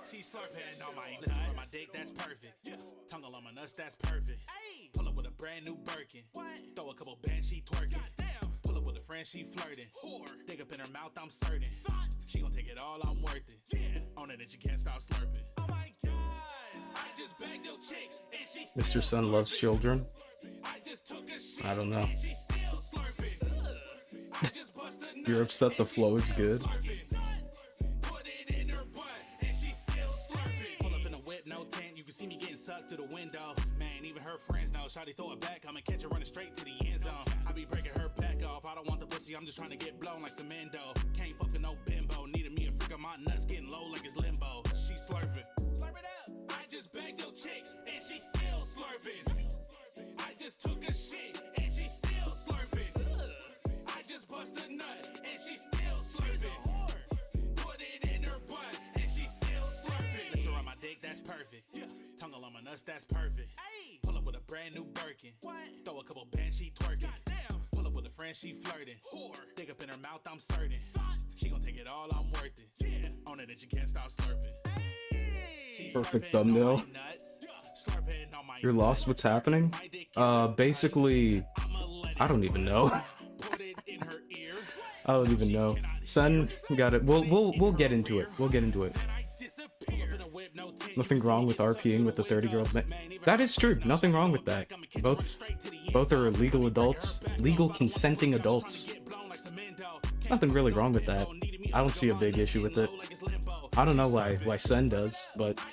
She slurping on my nuts. On my dick, that's perfect. Tongue on my nuts, that's perfect. Pull up with a brand new Birkin. Throw a couple bands, she twerking. Pull up with a friend, she flirting. Dig up in her mouth, I'm certain. She gon' take it all, I'm worth it. On it and she can't stop slurping. Oh my god, I just bagged your chick and she Mr. Sun loves children. I don't know. You're upset the flow is good. See me getting sucked to the window. Man, even her friends know. Shawty throw it back, I'ma catch her running straight to the end zone. I be breaking her back off. I don't want the pussy, I'm just trying to get blown like cemento. Can't fuck with no bimbo. Needed me a freak on my nuts, getting low like it's limbo. She slurping. Slurp it up. I just bagged your chick and she still slurping. I just took a shit and she still slurping. I just bust a nut and she still slurping. Put it in her butt and she still slurping. Lips around my dick, that's perfect. Tongue on my nuts, that's perfect. Pull up with a brand new Birkin. Throw a couple bands, she twerking. Pull up with a friend, she flirting. Dig up in her mouth, I'm certain. She gon' take it all, I'm worth it. On it and she can't stop slurping. Perfect thumbnail. You're lost, what's happening? Basically, I don't even know. I don't even know. Sen, got it. We'll get into it. We'll get into it. Nothing wrong with RPing with the 30-year-old man. That is true. Nothing wrong with that. Both are legal adults. Legal consenting adults. Nothing really wrong with that. I don't see a big issue with it. I don't know why Sen does, but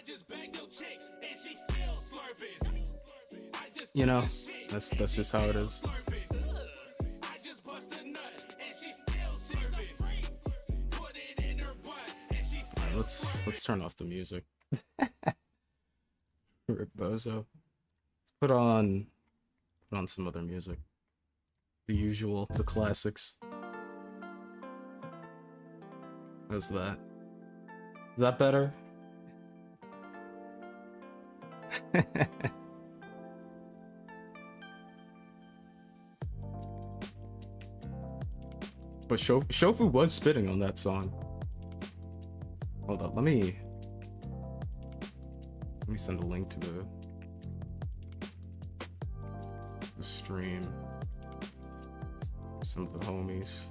you know, that's just how it is. Alright, let's turn off the music. Rip Bozo. Let's put on some other music. The usual, the classics. How's that? Is that better? But Shofu was spitting on that song. Hold up, let me send a link to the stream. Some of the homies.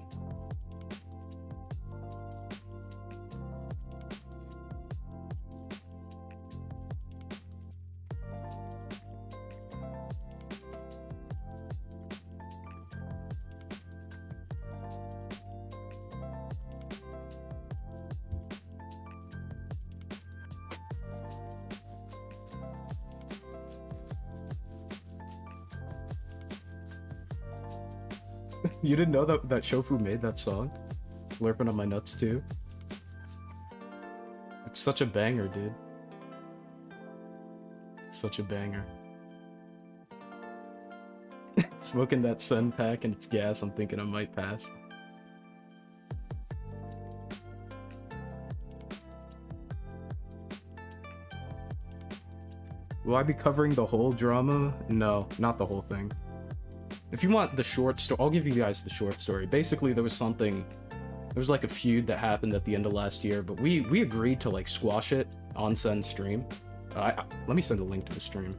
You didn't know that Shofu made that song? Slurping on my nuts too? It's such a banger, dude. Such a banger. Smoking that Sen pack and it's gas, I'm thinking I might pass. Will I be covering the whole drama? No, not the whole thing. If you want the short story, I'll give you guys the short story. Basically, there was like a feud that happened at the end of last year, but we agreed to like squash it on Sen's stream. Let me send a link to the stream.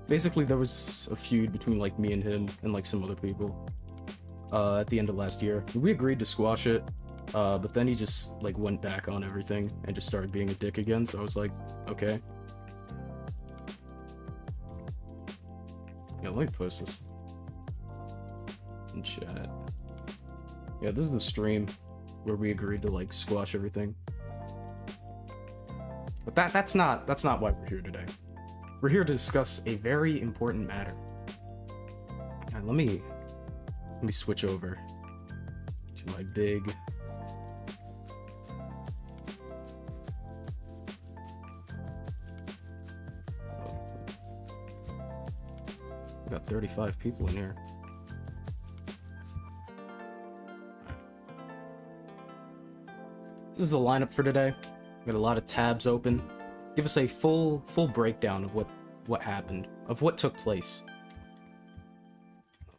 Basically, there was a feud between like me and him and like some other people at the end of last year. We agreed to squash it, but then he just like went back on everything and just started being a dick again. So I was like, okay. Yeah, let me post this in chat. Yeah, this is the stream where we agreed to like squash everything. But that's not why we're here today. We're here to discuss a very important matter. Alright, let me switch over to my big got 35 people in here. This is the lineup for today. Got a lot of tabs open. Give us a full breakdown of what happened, of what took place.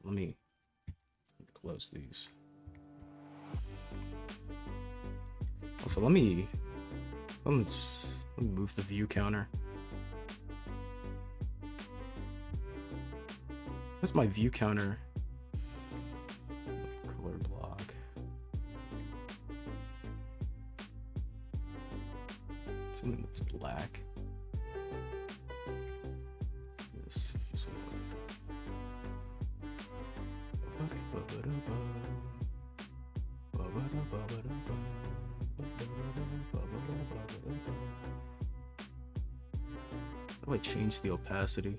Let me close these. Also, let me move the view counter. Where's my view counter? Color block. Something that's black. This one. How do I change the opacity?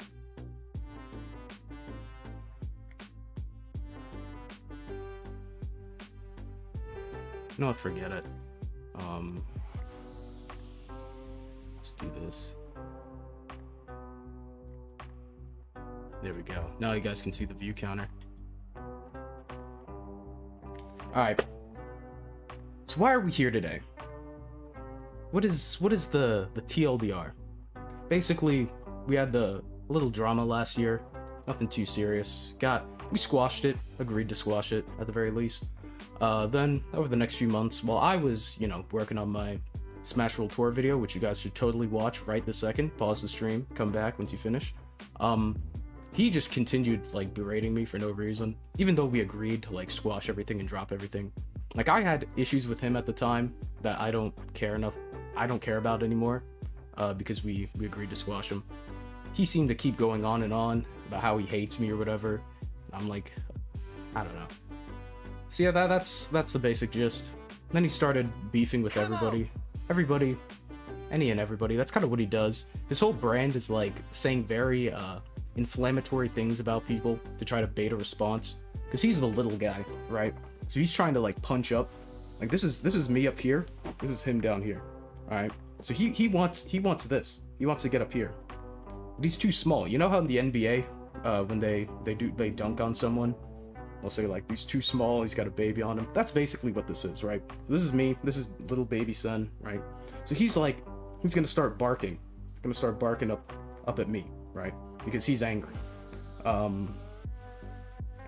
No, forget it. Let's do this. There we go. Now you guys can see the view counter. Alright. So why are we here today? What is the TLDR? Basically, we had the little drama last year. Nothing too serious. We squashed it, agreed to squash it at the very least. Then over the next few months, while I was, working on my Smash Roll Tour video, which you guys should totally watch right this second, pause the stream, come back once you finish. He just continued berating me for no reason, even though we agreed to squash everything and drop everything. I had issues with him at the time that I don't care about anymore, because we agreed to squash him. He seemed to keep going on and on about how he hates me or whatever. I'm like, I don't know. So yeah, that's the basic gist. Then he started beefing with everybody. Any and everybody. That's kind of what he does. His whole brand is saying very inflammatory things about people to try to bait a response. Because he's the little guy, right? So he's trying to punch up. This is me up here. This is him down here. Alright? So he wants this. He wants to get up here. But he's too small. You know how in the NBA, when they dunk on someone, they'll say he's too small, he's got a baby on him. That's basically what this is, right? So this is me, this is little baby son, right? So he's gonna start barking. He's gonna start barking up at me, right? Because he's angry. And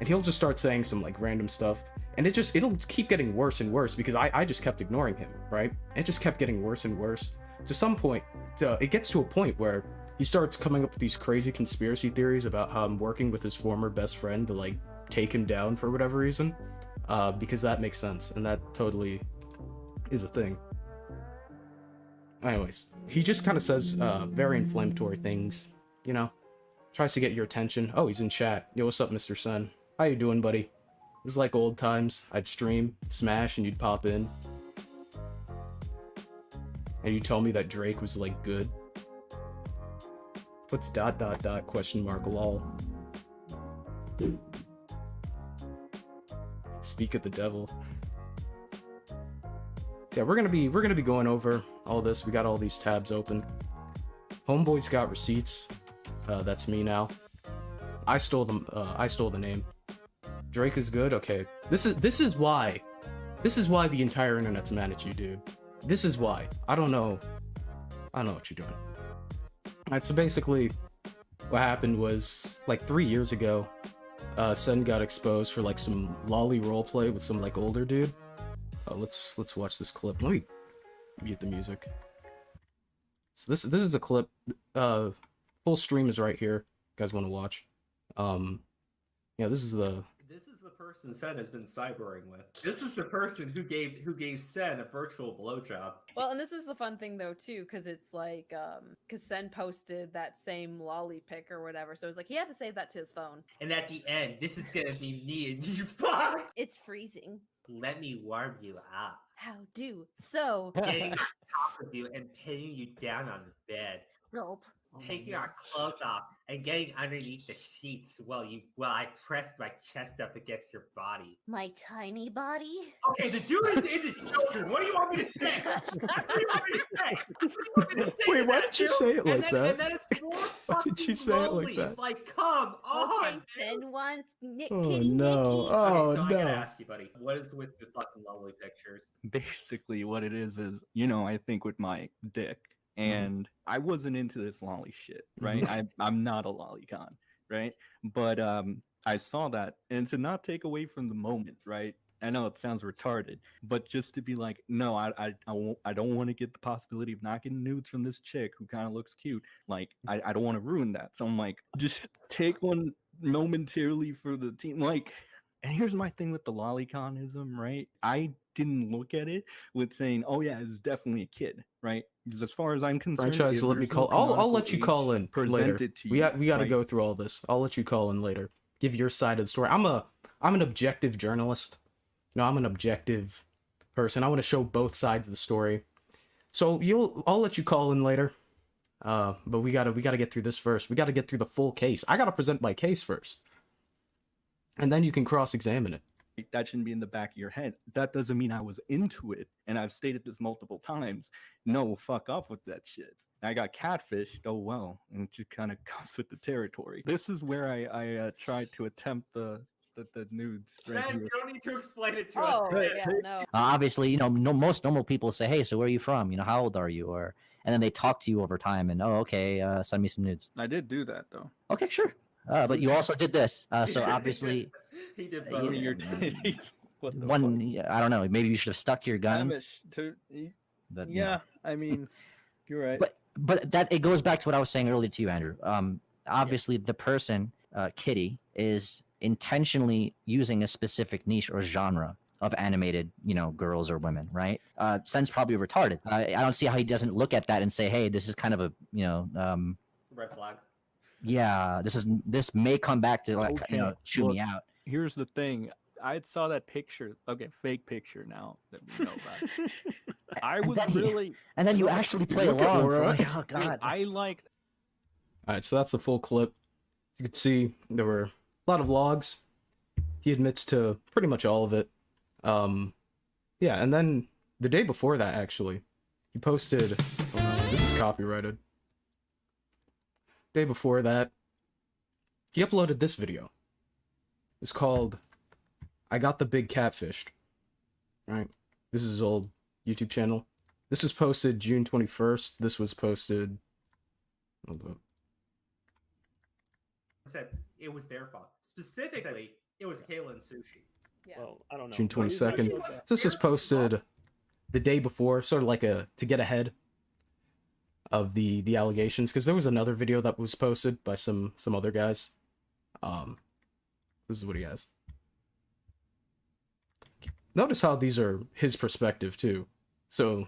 he'll just start saying some random stuff. And it'll keep getting worse and worse because I just kept ignoring him, right? It just kept getting worse and worse. To some point, it gets to a point where he starts coming up with these crazy conspiracy theories about how I'm working with his former best friend to take him down for whatever reason, because that makes sense, and that totally is a thing. Anyways, he just kind of says very inflammatory things, tries to get your attention. Oh, he's in chat. Yo, what's up, Mr. Sen? How you doing, buddy? This is like old times. I'd stream Smash and you'd pop in and you tell me that Drake was good. What's ... question mark lol. Speak of the devil. Yeah, we're gonna be going over all this. We got all these tabs open. Homeboy's got receipts. That's me now. I stole them. I stole the name. Drake is good. Okay. This is why the entire internet's mad at you, dude. This is why. I don't know what you're doing. Alright, so basically, what happened was 3 years ago. Sen got exposed for some lolly roleplay with some older dude. Let's watch this clip. Let me mute the music. So this is a clip. Full stream is right here. You guys want to watch? Yeah, this is the person Sen has been cybering with. This is the person who gave Sen a virtual blowjob. Well, and this is the fun thing though too, because it's because Sen posted that same lolly pic or whatever, so it's he had to save that to his phone. And at the end, this is gonna be me and you. Fuck. It's freezing. Let me warm you up. How do so? Getting on top of you and pinning you down on the bed. Gulp. Taking our clothes off and getting underneath the sheets while I press my chest up against your body. My tiny body? Okay, the dude is in his children. What do you want me to say? What do you want me to say? Wait, why did you say it like that? And then it's more Why did you say it like that? It's come on, okay, Sen wants Oh no! Oh okay, so no! I gotta ask you, buddy, what is with the fucking lovely pictures? Basically, what it is, I think with my dick. And I wasn't into this lolly shit, right? I'm not a lolicon, right? But I saw that, and to not take away from the moment, right? I know it sounds retarded, but just to be like, no, I don't want to get the possibility of not getting nudes from this chick who kind of looks cute. Like, I don't want to ruin that. So I'm like, just take one momentarily for the team. Like, and here's my thing with the lolliconism, right? I didn't look at it with saying, oh yeah, it's definitely a kid, right? Because as far as I'm concerned, Franchise, if let me there's no call. I'll canonical let you call age in later. presented to you, We got to right? go through all this. I'll let you call in later. Give your side of the story. I'm an objective journalist. You know, I'm an objective person. I want to show both sides of the story. So I'll let you call in later. But we gotta get through this first. We gotta get through the full case. I gotta present my case first, and then you can cross-examine it. That shouldn't be in the back of your head. That doesn't mean I was into it. And I've stated this multiple times. No, fuck up with that shit. I got catfished. Oh, well. And it just kind of comes with the territory. This is where I tried to attempt the nudes. Right Sen, here. you don't need to explain it to Oh, us. yeah, no. Obviously, you know, most normal people say, "Hey, so where are you from? You know, how old are you?" And then they talk to you over time, and okay, send me some nudes. I did do that, though. Okay, sure. But you also did this, so obviously, He did you both. know, What the one. I don't know. Maybe you should have stuck to your guns. But, you know. Yeah, I mean, you're right. But that it goes back to what I was saying earlier to you, Andrew. Obviously, the person, Kitty, is intentionally using a specific niche or genre of animated, you know, girls or women, right? Sen's probably retarded. I don't see how he doesn't look at that and say, "Hey, this is kind of a, you know, Red flag. yeah, this may come back to like, you know, Okay, chew me look, out." Here's the thing. I saw that picture. Okay, fake picture now that we know about. I was then really. And then you so- actually play Look at along. Laura. Like, oh Dude, god. I liked. All right, so that's the full clip. As you can see, there were a lot of logs. He admits to pretty much all of it. Yeah, and then the day before that, actually, he posted. Oh no, this is copyrighted. Day before that, he uploaded this video. It's called "I Got the Big Catfished." Right, this is his old YouTube channel. This was posted June 21st. This was posted. Hold up. Said it was their fault. Specifically, it was Kayla and Sushi. Yeah. Well, I don't know. June 22nd. Well, So this was posted the day before, sort of like to get ahead of the allegations, because there was another video that was posted by some other guys. This is what he has. Notice how these are his perspective too. So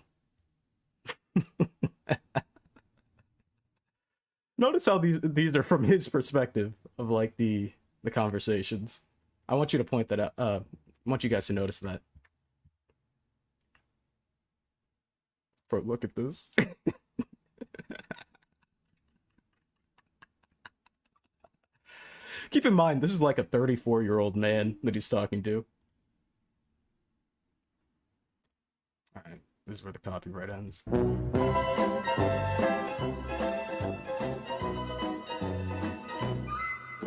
notice how these are from his perspective of like the conversations. I want you to point that out. I want you guys to notice that. Bro, look at this. Keep in mind, this is like a 34-year-old man that he's talking to. Alright, this is where the copyright ends.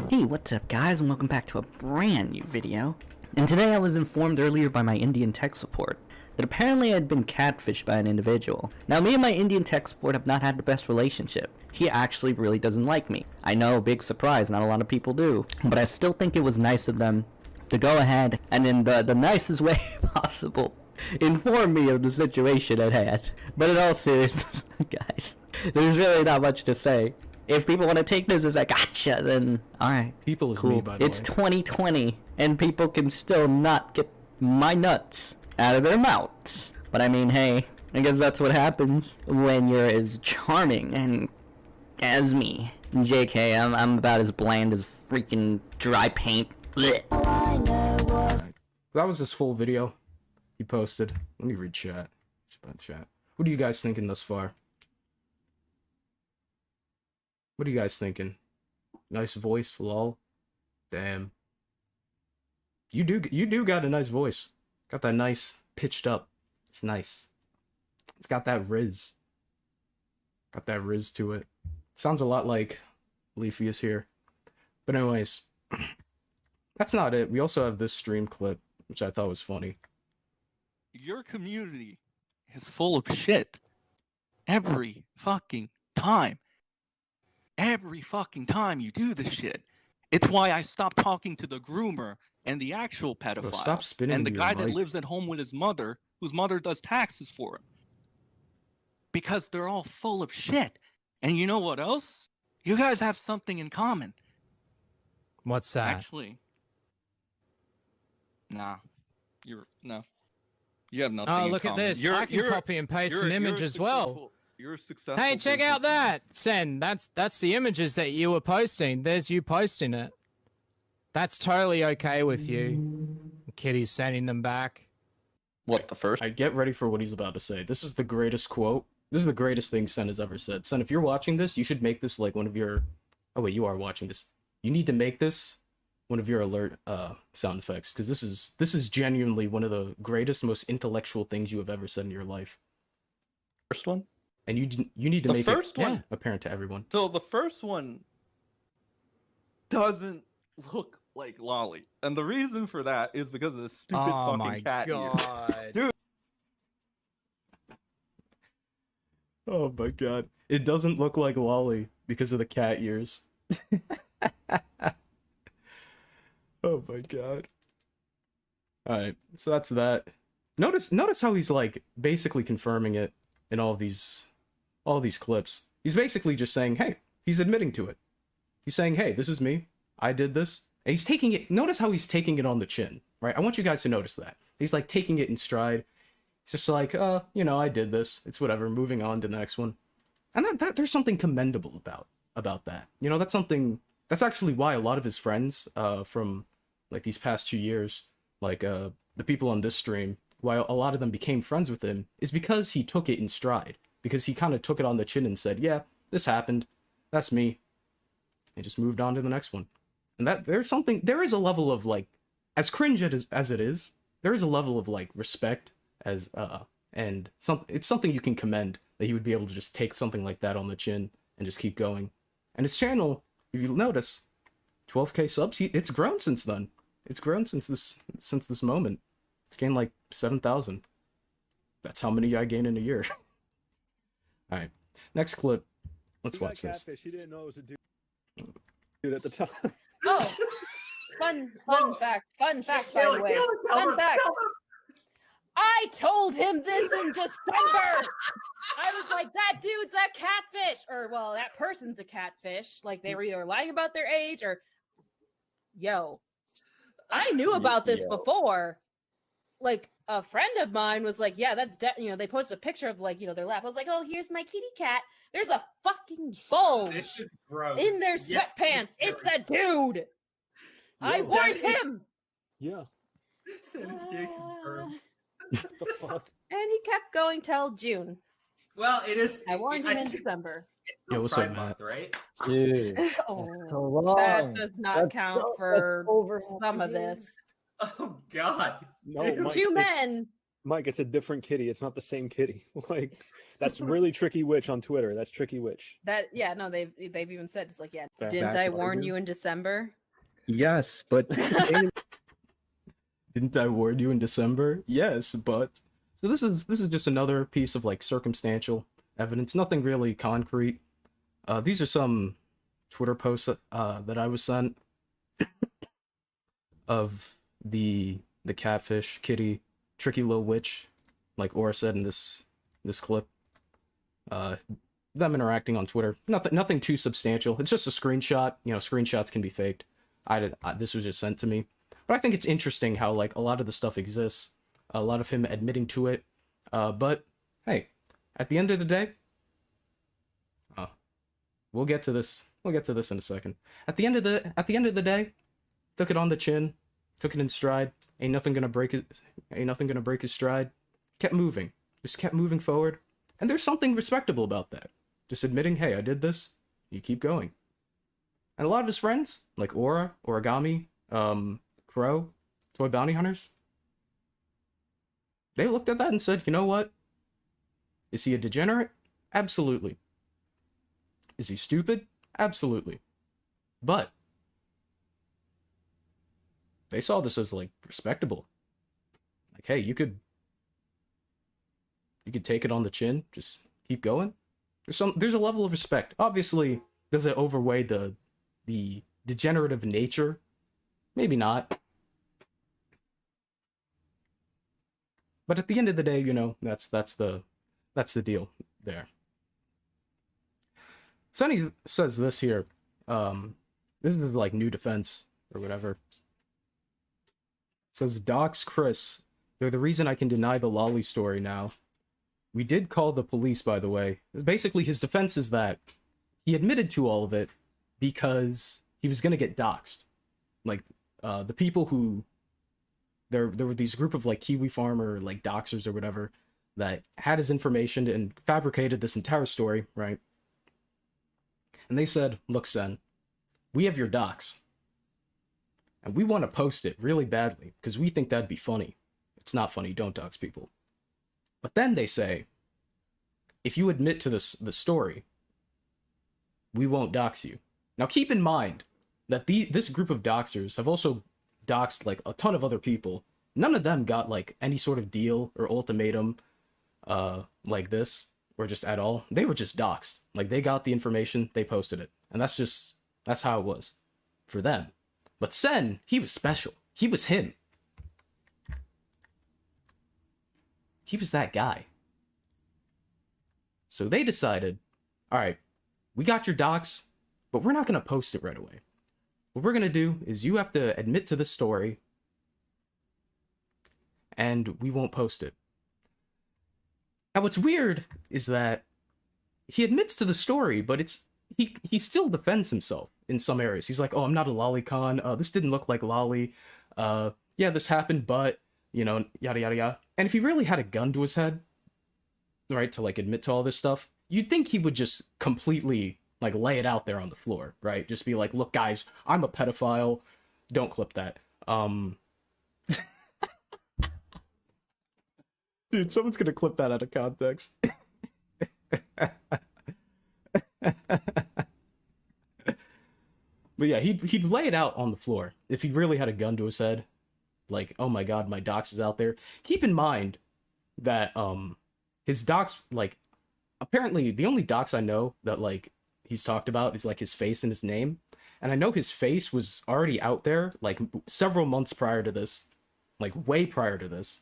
Hey, what's up guys, and welcome back to a brand new video. And today I was informed earlier by my Indian tech support that apparently I'd been catfished by an individual. Now me and my Indian tech support have not had the best relationship. He actually really doesn't like me. I know, big surprise, not a lot of people do. But I still think it was nice of them to go ahead and in the nicest way possible inform me of the situation at hand. But in all seriousness, guys, there's really not much to say. If people want to take this as a gotcha, then alright. People is Cool. me, by the It's way. 2020, and people can still not get my nuts out of their mouths. But I mean, hey, I guess that's what happens when you're as charming and as me. JK, I'm about as bland as freaking dry paint. Blech. That was his full video he posted. Let me read chat. It's about chat. What are you guys thinking thus far? What are you guys thinking? Nice voice, lol. Damn. You do got a nice voice. Got that nice pitched up. It's nice. It's got that riz. Got that riz to it. Sounds a lot like Leafy is here. But anyways, that's not it. We also have this stream clip, which I thought was funny. Your community is full of shit. Every fucking time. Every fucking time you do this shit. It's why I stopped talking to the groomer and the actual pedophile, stop spinning and the your guy that mic. lives at home with his mother, whose mother does taxes for him. Because they're all full of shit. And you know what else? You guys have something in common. What's that? Actually, nah. No. You have nothing Oh, in look at common. this. I can copy and paste an image as well. You're a successful Hey, check out businessman. that. Sen, that's the images that you were posting. There's you posting it. That's totally okay with you. Kitty's sending them back. What, the first? I get ready for what he's about to say. This is the greatest quote. This is the greatest thing Sen has ever said. Sen, if you're watching this, you should make this like one of your... Oh wait, you are watching this. You need to make this one of your alert sound effects, because this is genuinely one of the greatest, most intellectual things you have ever said in your life. First one? And you need to The make first it one- apparent to everyone. So the first one doesn't look like Lolly. And the reason for that is because of the stupid Oh fucking my cat ears. god. Dude. Oh my god. It doesn't look like Lolly because of the cat ears. Oh my god. Alright, so that's that. Notice how he's like basically confirming it in all these clips. He's basically just saying, hey, he's admitting to it. He's saying, hey, this is me. I did this. And he's taking it, notice how he's taking it on the chin, right? I want you guys to notice that. He's like taking it in stride. He's just like, I did this. It's whatever, moving on to the next one. And that there's something commendable about that. That's actually why a lot of his friends from like these past 2 years, like the people on this stream, why a lot of them became friends with him is because he took it in stride. Because he kind of took it on the chin and said, yeah, this happened. That's me. And just moved on to the next one. And there is a level of like, as cringe as it is, there is a level of like respect it's something you can commend, that he would be able to just take something like that on the chin and just keep going. And his channel, if you notice, 12k subs, it's grown since then. It's grown since this moment. It's gained like 7,000. That's how many I gain in a year. Alright, next clip. Let's watch this. Catfish. He didn't know it was a dude at the time. Oh, fun fact, by the way. Fun fact. I told him this in December. I was like, that dude's a catfish. Or, well, that person's a catfish. Like, they were either lying about their age or... Yo. I knew about this before. Like, a friend of mine was like, yeah, that's... they posted a picture of, like, their lap. I was like, oh, here's my kitty cat. There's a fucking bulge This is gross. in their Yes, sweatpants. It's a dude. I warned him. Yeah. Santa's gay confirmed. What the fuck? And he kept going till June. Well, it is. I warned him in think December. it's Yeah, still what's Pride up, Month, right? Dude. Oh, So long. that does not That's count so- for that's over some of again. this. Oh God. No, Dude. Mike, Two it's- men. Mike, it's a different kitty. It's not the same kitty. Like, that's really Tricky Witch on Twitter. That's Tricky Witch. They've even said it's like, yeah. Back- Didn't back I what I warn do? you in December? Yes, but Didn't I warn you in December? Yes, but... So this is just another piece of like circumstantial evidence, nothing really concrete. These are some Twitter posts that I was sent of the catfish kitty, tricky little witch, like Aura said in this clip. Them interacting on Twitter, nothing too substantial. It's just a screenshot. Screenshots can be faked. This was just sent to me, but I think it's interesting how like a lot of the stuff exists. A lot of him admitting to it, but hey, at the end of the day, we'll get to this. We'll get to this in a second. At the end of the day, took it on the chin, took it in stride. Ain't nothing gonna break his stride. Kept moving, just kept moving forward, and there's something respectable about that. Just admitting, hey, I did this. You keep going. And a lot of his friends, like Aura, Origami, Crow, Toy Bounty Hunters, they looked at that and said, you know what? Is he a degenerate? Absolutely. Is he stupid? Absolutely. But they saw this as like respectable. Like, hey, you could take it on the chin, just keep going. There's a level of respect. Obviously, does it overweigh the degenerative nature? Maybe not. But at the end of the day, you know, that's the deal there. Sunny says this here. This is like new defense or whatever. Says docs Chris. They're the reason I can deny the lolly story now. We did call the police, by the way. Basically, his defense is that he admitted to all of it because he was gonna get doxxed. Like, the people who there were these group of like Kiwi farmer like doxers or whatever that had his information and fabricated this entire story, right? And they said, "Look, Sen, we have your docs, and we want to post it really badly because we think that'd be funny. It's not funny. Don't dox people." But then they say, if you admit to the story, we won't dox you. Now keep in mind that this group of doxers have also doxed like a ton of other people. None of them got like any sort of deal or ultimatum like this, or just at all. They were just doxed. Like, they got the information, they posted it. And that's how it was for them. But Sen, he was special. He was him. He was that guy. So they decided, all right, we got your docs, but we're not going to post it right away. What we're going to do is you have to admit to the story, and we won't post it. Now, what's weird is that he admits to the story, but he still defends himself in some areas. He's like, oh, I'm not a lolicon. This didn't look like lolly. Yeah, this happened, but, you know, yada, yada, yada. And if he really had a gun to his head, right, to, like, admit to all this stuff, you'd think he would just completely, like, lay it out there on the floor, right? Just be like, look, guys, I'm a pedophile. Don't clip that. Dude, someone's gonna clip that out of context. But yeah, he'd lay it out on the floor if he really had a gun to his head. Like, oh my god, my docs is out there. Keep in mind that his docs, like, apparently the only docs I know that like he's talked about is like his face and his name. And I know his face was already out there like several months prior to this, like way prior to this.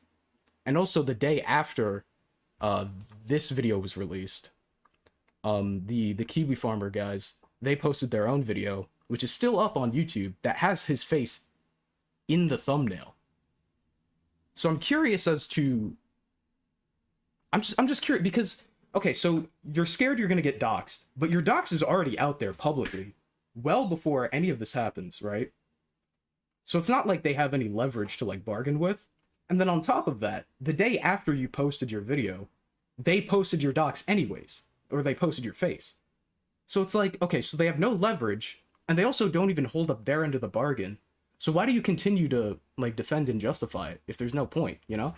And also the day after this video was released, the Kiwi farmer guys, they posted their own video, which is still up on YouTube, that has his face in the thumbnail. So I'm curious as to, I'm just curious because, okay, so you're scared you're gonna get doxxed, but your dox is already out there publicly, well before any of this happens, right? So it's not like they have any leverage to like bargain with. And then on top of that, the day after you posted your video, they posted your docs anyways, or they posted your face. So it's like, okay, so they have no leverage, and they also don't even hold up their end of the bargain. So why do you continue to like defend and justify it if there's no point, you know?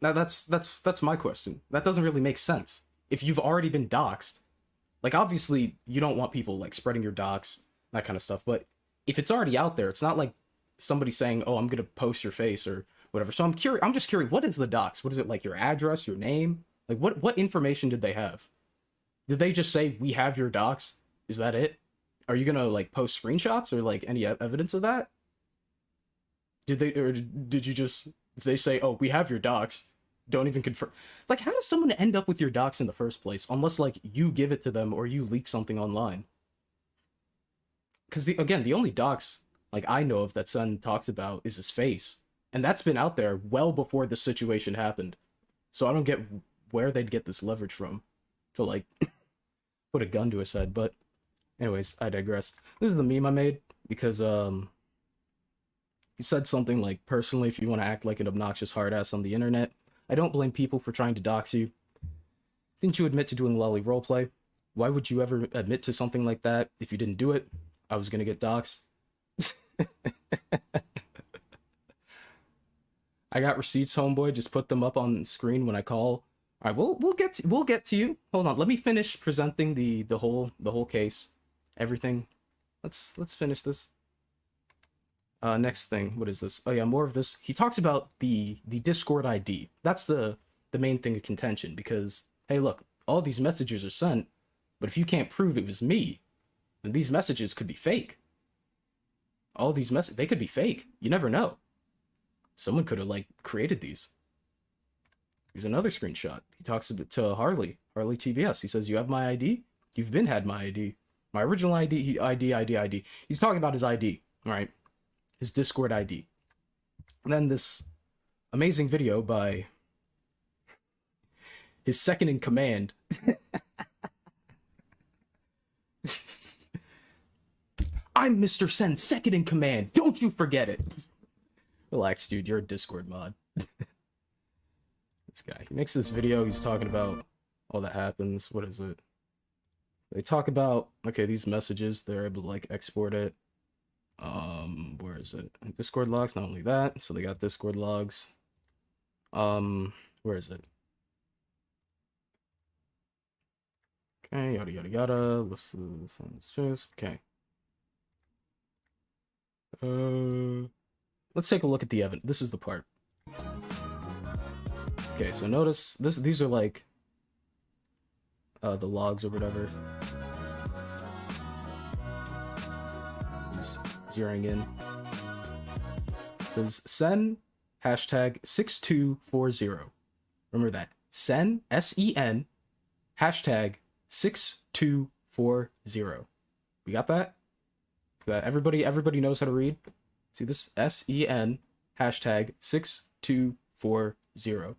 Now that's my question. That doesn't really make sense. If you've already been doxxed, like obviously you don't want people like spreading your docs, that kind of stuff, but if it's already out there, it's not like somebody saying, oh, I'm gonna post your face or whatever. So I'm just curious, what is the docs? What is it, like your address, your name? Like what information did they have? Did they just say, we have your docs? Is that it? Are you gonna like post screenshots or like any evidence of that? Did they say, oh, we have your docs, don't even confirm? Like, how does someone end up with your docs in the first place unless like you give it to them or you leak something online? Because again, the only docs like I know of that Sun talks about is his face, and that's been out there well before this situation happened. So I don't get where they'd get this leverage from to like put a gun to his head. But anyways, I digress. This is the meme I made because he said something like, personally, if you want to act like an obnoxious hard ass on the internet, I don't blame people for trying to dox you. Didn't you admit to doing lolly roleplay? Why would you ever admit to something like that if you didn't do it? I was gonna get doxed. I got receipts, homeboy. Just put them up on screen when I call. All right, we'll get to you. Hold on, let me finish presenting the whole case, everything. Let's finish this. Next thing, what is this? Oh yeah, more of this. He talks about the Discord ID. That's the main thing of contention, because hey, look, all these messages are sent, but if you can't prove it was me, then these messages could be fake. All these messages, they could be fake. You never know. Someone could have like created these. Here's another screenshot. He talks to Harley TBS. He says, "You have my ID? You've been had my ID. My original ID, ID. He's talking about his ID, right? His Discord ID. And then this amazing video by his second in command. I'm Mr. Sen, second in command. Don't you forget it. Relax, dude. You're a Discord mod. This guy. He makes this video. He's talking about all that happens. What is it? They talk about, okay, these messages. They're able to, like, export it. Where is it? Discord logs. Not only that. So they got Discord logs. Where is it? Okay, yada, yada, yada. Okay. Let's take a look at the evidence. This is the part. Okay, so notice this. These are like the logs or whatever. He's zeroing in. It says Sen hashtag 6240. Remember that. Sen SEN hashtag 6240. We got that? That everybody knows how to read. See this? SEN hashtag 6240.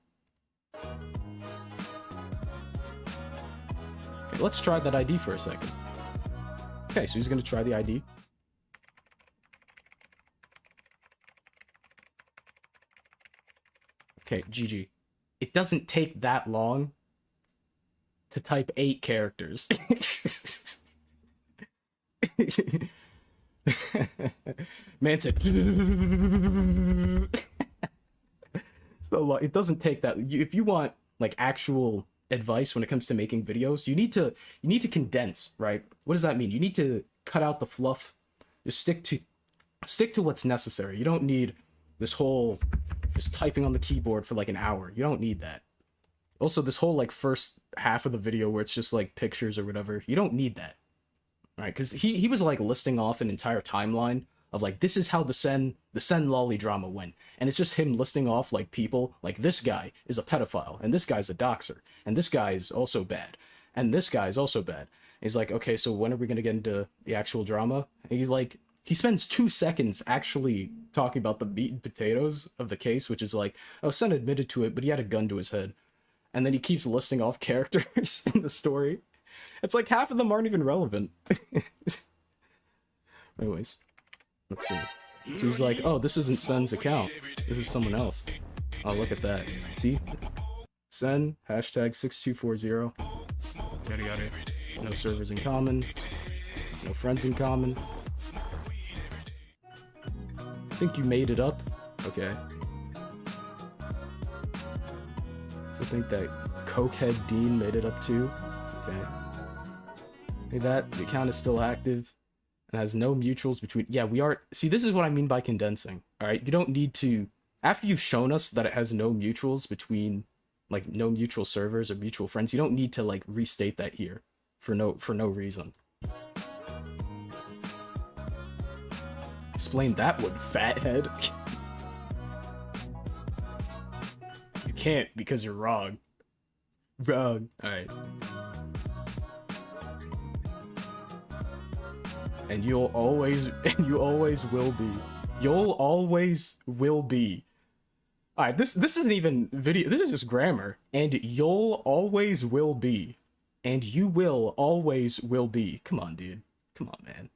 Okay, let's try that ID for a second. Okay, so he's gonna try the ID. Okay, GG. It doesn't take that long to type 8 characters. Man said so it doesn't take that. If you want like actual advice when it comes to making videos, you need to condense, right? What does that mean? You need to cut out the fluff. Just stick to what's necessary. You don't need this whole just typing on the keyboard for like an hour. You don't need that. Also, this whole like first half of the video where it's just like pictures or whatever, you don't need that. Right, because he was like listing off an entire timeline of like, this is how the Sen lolly drama went, and it's just him listing off like people like, this guy is a pedophile, and this guy's a doxer, and this guy is also bad, and this guy is also bad. And he's like, okay, so when are we gonna get into the actual drama? And he's like, he spends 2 seconds actually talking about the meat and potatoes of the case, which is like, oh, Sen admitted to it, but he had a gun to his head, and then he keeps listing off characters in the story. It's like half of them aren't even relevant. Anyways, let's see. So he's like, oh, this isn't Sen's account. This is someone else. Oh, look at that. See? Sen, hashtag 6240. Yada yada. No servers in common. No friends in common. Think you made it up? Okay. So I think that Cokehead Dean made it up too. Okay. That the account is still active and has no mutuals between. Yeah, we are. See, this is what I mean by condensing. All right, you don't need to. After you've shown us that it has no mutuals between, like, no mutual servers or mutual friends, you don't need to like restate that here for no reason. Explain that one, fathead. You can't because you're wrong. Wrong. All right. And you always will be. You'll always will be. Alright, this isn't even video, this is just grammar. And you'll always will be. And you will always will be. Come on, dude. Come on, man.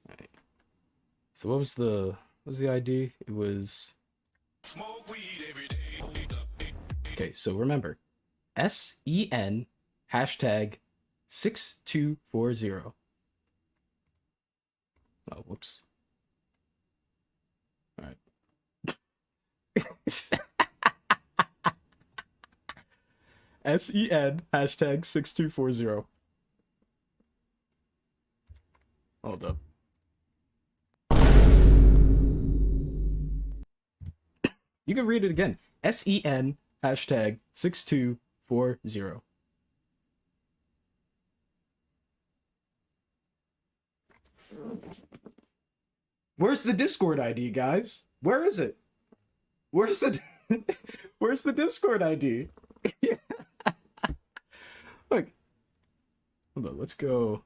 Alright. So what was the ID? It was... Okay, so remember. SEN hashtag 6240. Oh, whoops. All right. SEN hashtag 6240. Hold up. You can read it again. SEN hashtag 6240. Where's the Discord ID, guys? Where is it? Where's the Where's the Discord ID? Look. Hold on, let's go.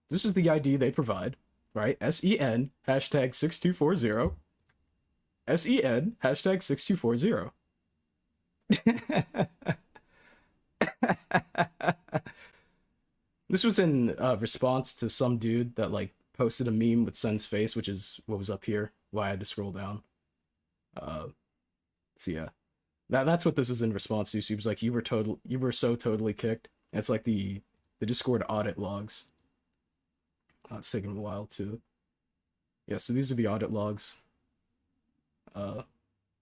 This is the ID they provide, right? SEN hashtag 6240. SEN hashtag 6240. This was in response to some dude that like posted a meme with Sen's face, which is what was up here. Why I had to scroll down. So yeah, that's what this is in response to. So he was like, you were so totally kicked. And it's like the Discord audit logs. It's taking a while too. Yeah, so these are the audit logs. Yeah,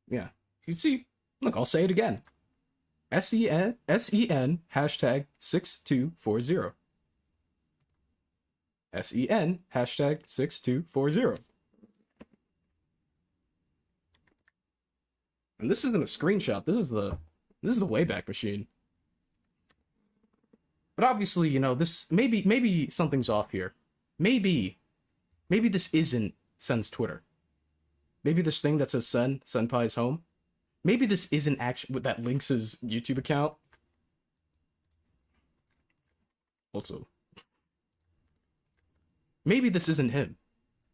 you can see. Look, I'll say it again. SEN hashtag 6240. SEN hashtag 6240. And this isn't a screenshot. This is the Wayback Machine. But obviously, you know, this maybe something's off here. Maybe this isn't Sen's Twitter. Maybe this thing that says Senpai's home. Maybe this isn't actually that links his YouTube account. Also, maybe this isn't him.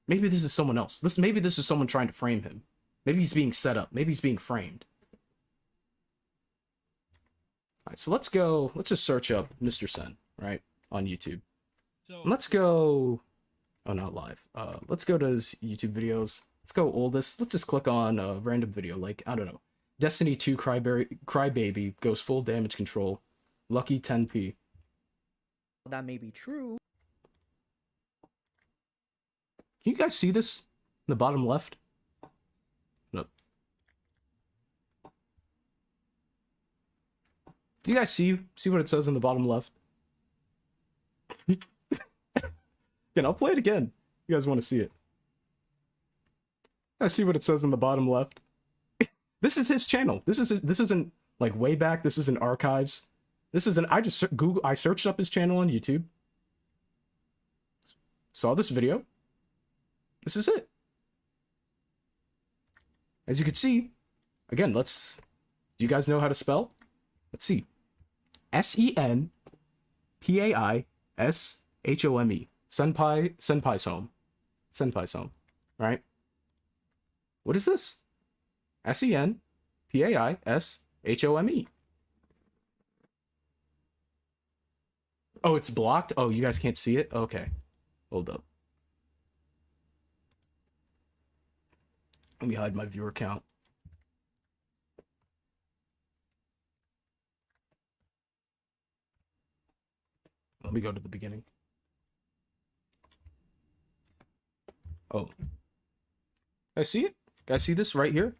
Maybe this is someone else. Maybe this is someone trying to frame him. Maybe he's being set up. Maybe he's being framed. All right, so let's just search up Mr. Sen, right, on YouTube. So let's go. Oh, not live. Let's go to his YouTube videos. Let's go oldest. Let's just click on a random video, like, I don't know. Destiny 2 Crybaby goes full damage control. Lucky 10p. That may be true. Can you guys see this in the bottom left? No. Do you guys see what it says in the bottom left? Again, I'll play it again. You guys want to see it? I see what it says in the bottom left. This is his channel. This isn't like way back. This isn't archives. This isn't. I searched up his channel on YouTube. Saw this video. This is it. As you can see, again, do you guys know how to spell? Let's see. SENPAISHOME. Senpai's home. Senpai's home. Right? What is this? SENPAISHOME. Oh, it's blocked? Oh, you guys can't see it? Okay. Hold up. Let me hide my viewer count. Let me go to the beginning. Oh. I see it? Guys see this right here?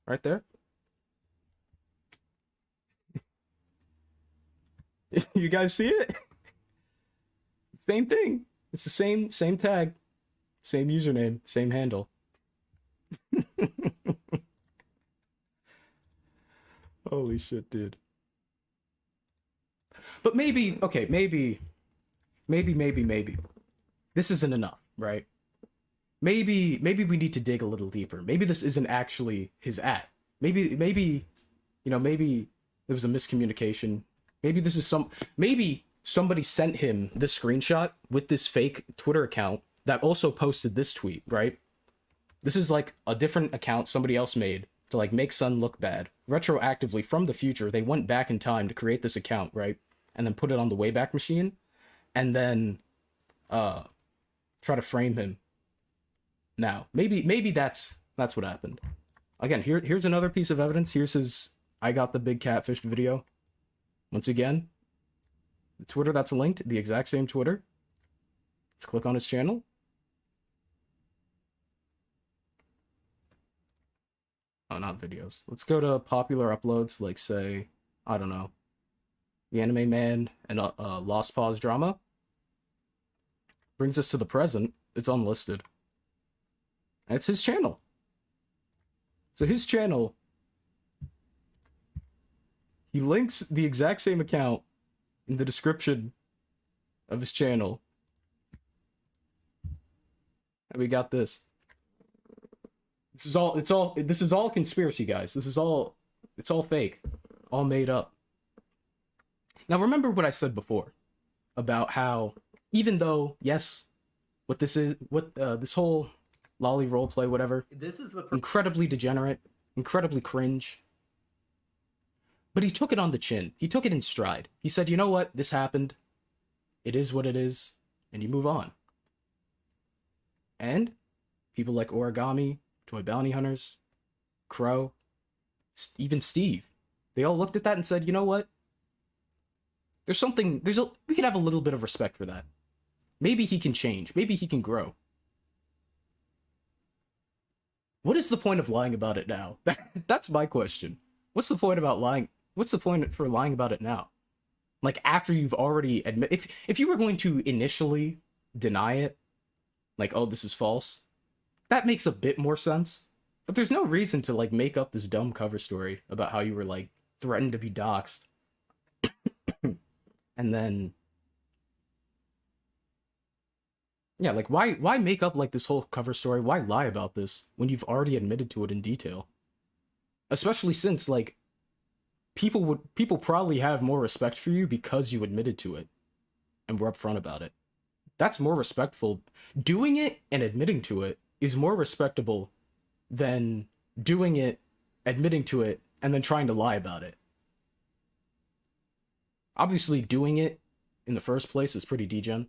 Right there? You guys see it? Same thing. It's the same tag. Same username, same handle. Holy shit, dude. But maybe, okay, maybe. This isn't enough, right? Maybe we need to dig a little deeper. Maybe this isn't actually his @. Maybe there was a miscommunication. Maybe this is maybe somebody sent him this screenshot with this fake Twitter account that also posted this tweet, right? This is like a different account somebody else made to like make Sen look bad. Retroactively from the future, they went back in time to create this account, right? And then put it on the Wayback Machine and then try to frame him. Now, maybe that's what happened. Again, here's another piece of evidence. Here's his I got the big catfish video. Once again, the Twitter that's linked, the exact same Twitter. Let's click on his channel. Oh, not videos. Let's go to popular uploads, like say, I don't know, The Anime Man and Lost Pause Drama. Brings us to the present. It's unlisted. And it's his channel. So his channel, he links the exact same account in the description of his channel. And we got this. This is all conspiracy, guys. It's all fake. All made up. Now remember what I said before about how even though, yes, this whole lolly roleplay, whatever, This is the incredibly degenerate, incredibly cringe. But he took it on the chin. He took it in stride. He said, you know what? This happened. It is what it is. And you move on. And people like Origami, Toy Bounty Hunters, Crow, even Steve, they all looked at that and said, you know what? We could have a little bit of respect for that. Maybe he can change. Maybe he can grow. What is the point of lying about it now? That's my question. What's the point about lying? What's the point for lying about it now? Like, after you've already if you were going to initially deny it, like, oh, this is false, that makes a bit more sense. But there's no reason to, like, make up this dumb cover story about how you were, like, threatened to be doxxed. And then, yeah, like, why make up, like, this whole cover story? Why lie about this when you've already admitted to it in detail? Especially since, like, people probably have more respect for you because you admitted to it and were upfront about it. That's more respectful. Doing it and admitting to it is more respectable than doing it, admitting to it, and then trying to lie about it. Obviously, doing it in the first place is pretty degen.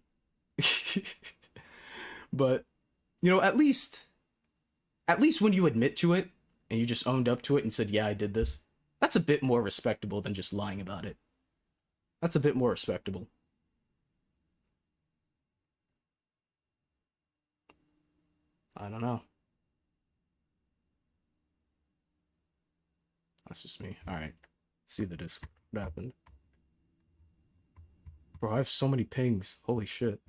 But, you know, at least when you admit to it and you just owned up to it and said, yeah, I did this, that's a bit more respectable than just lying about it. That's a bit more respectable. I don't know. That's just me. Alright. See the disc. What happened? Bro, I have so many pings. Holy shit.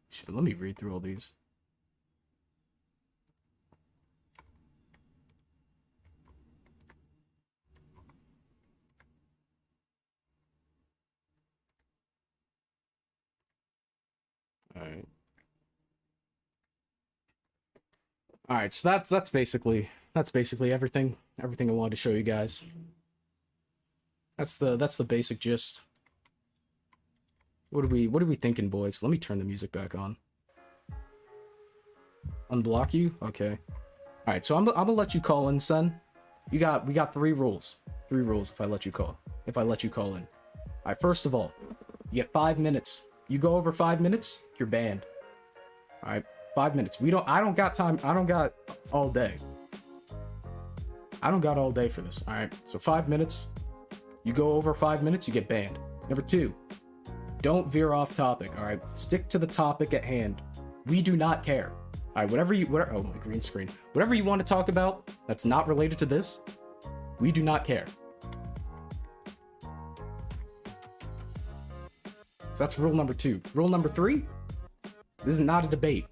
Shit, let me read through all these. Alright. Alright, so that's basically everything I wanted to show you guys. That's the basic gist. What are we thinking, boys? Let me turn the music back on. Unblock you? Okay. Alright, so I'm gonna let you call in, son. We got 3 rules. 3 rules if I let you call in. Alright, first of all, you get 5 minutes. You go over 5 minutes, you're banned. Alright, 5 minutes. I don't got time. I don't got all day. I don't got all day for this. Alright, so 5 minutes. You go over 5 minutes, you get banned. Number 2, don't veer off topic. Alright, stick to the topic at hand. We do not care. Alright, oh, my green screen. Whatever you want to talk about that's not related to this, we do not care. So that's rule number 2. Rule number 3, this is not a debate.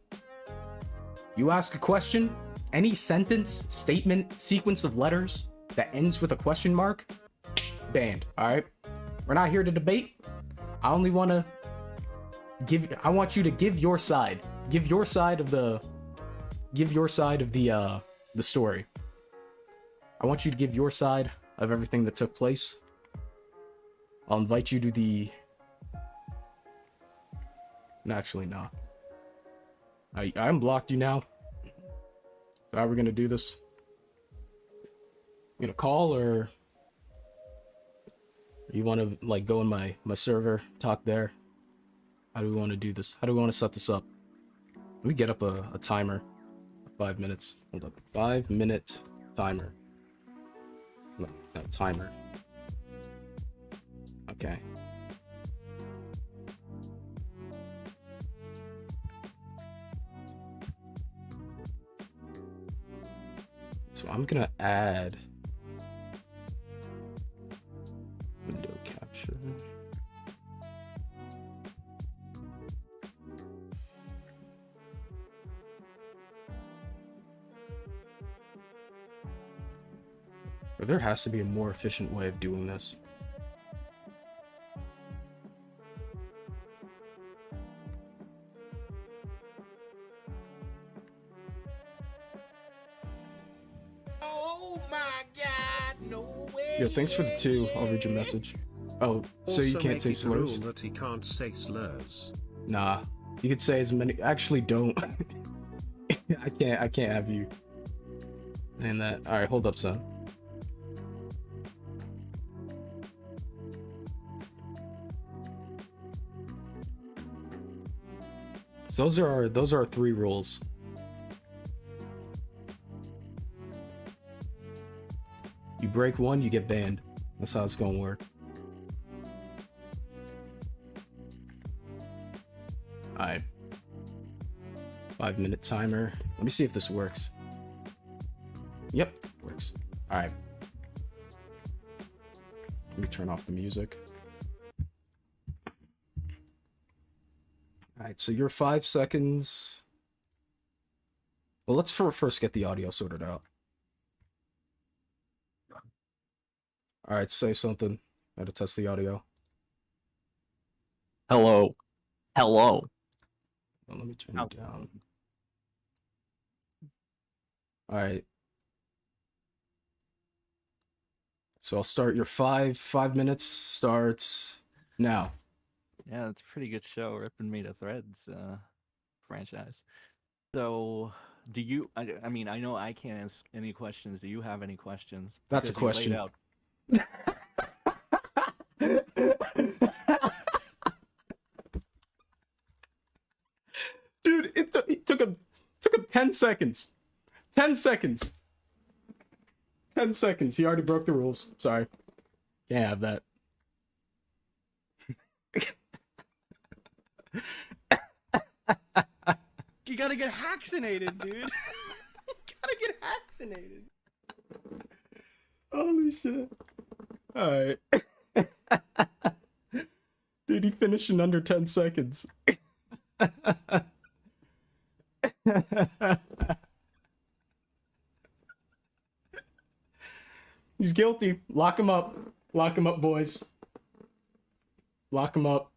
You ask a question, any sentence, statement, sequence of letters that ends with a question mark, banned, alright? We're not here to debate. I want you to give your side. Give your side of the story. I want you to give your side of everything that took place. I'll invite you to the... Actually, no. I unblocked you now. So how are we gonna do this? You gonna call, or you want to, like, go in my server, talk there? How do we want to do this? How do we want to set this up? Let me get up a timer. 5 minutes. Hold up. 5-minute timer. No, timer. Okay. So I'm gonna add window capture. Or there has to be a more efficient way of doing this. Oh my God, no way. Yo, thanks for the 2. I'll read your message. Oh, so Also you can't say make it a rule slurs? that he can't say slurs. Nah. You could say as many. Actually, don't. I can't have you. And that. All right, hold up, son. So those are our 3 rules. You break one, you get banned. That's how it's gonna work. Alright. 5-minute timer. Let me see if this works. Yep, works. Alright. Let me turn off the music. Alright, so your 5 seconds. Well, let's first get the audio sorted out. Alright, say something. I had to test the audio. Hello. Hello. Well, let me turn it down. Alright. So I'll start your 5 minutes starts now. Yeah, that's a pretty good show, ripping me to threads, franchise. So, do you? I mean, I know I can't ask any questions. Do you have any questions? That's a Because you laid question. out- Dude, it took him 10 seconds. 10 seconds. 10 seconds. He already broke the rules. Sorry. Can't have that. You gotta get vaccinated, dude. You gotta get vaccinated. Holy shit. Alright. Dude, he finished in under 10 seconds. He's guilty. Lock him up. Lock him up, boys. Lock him up.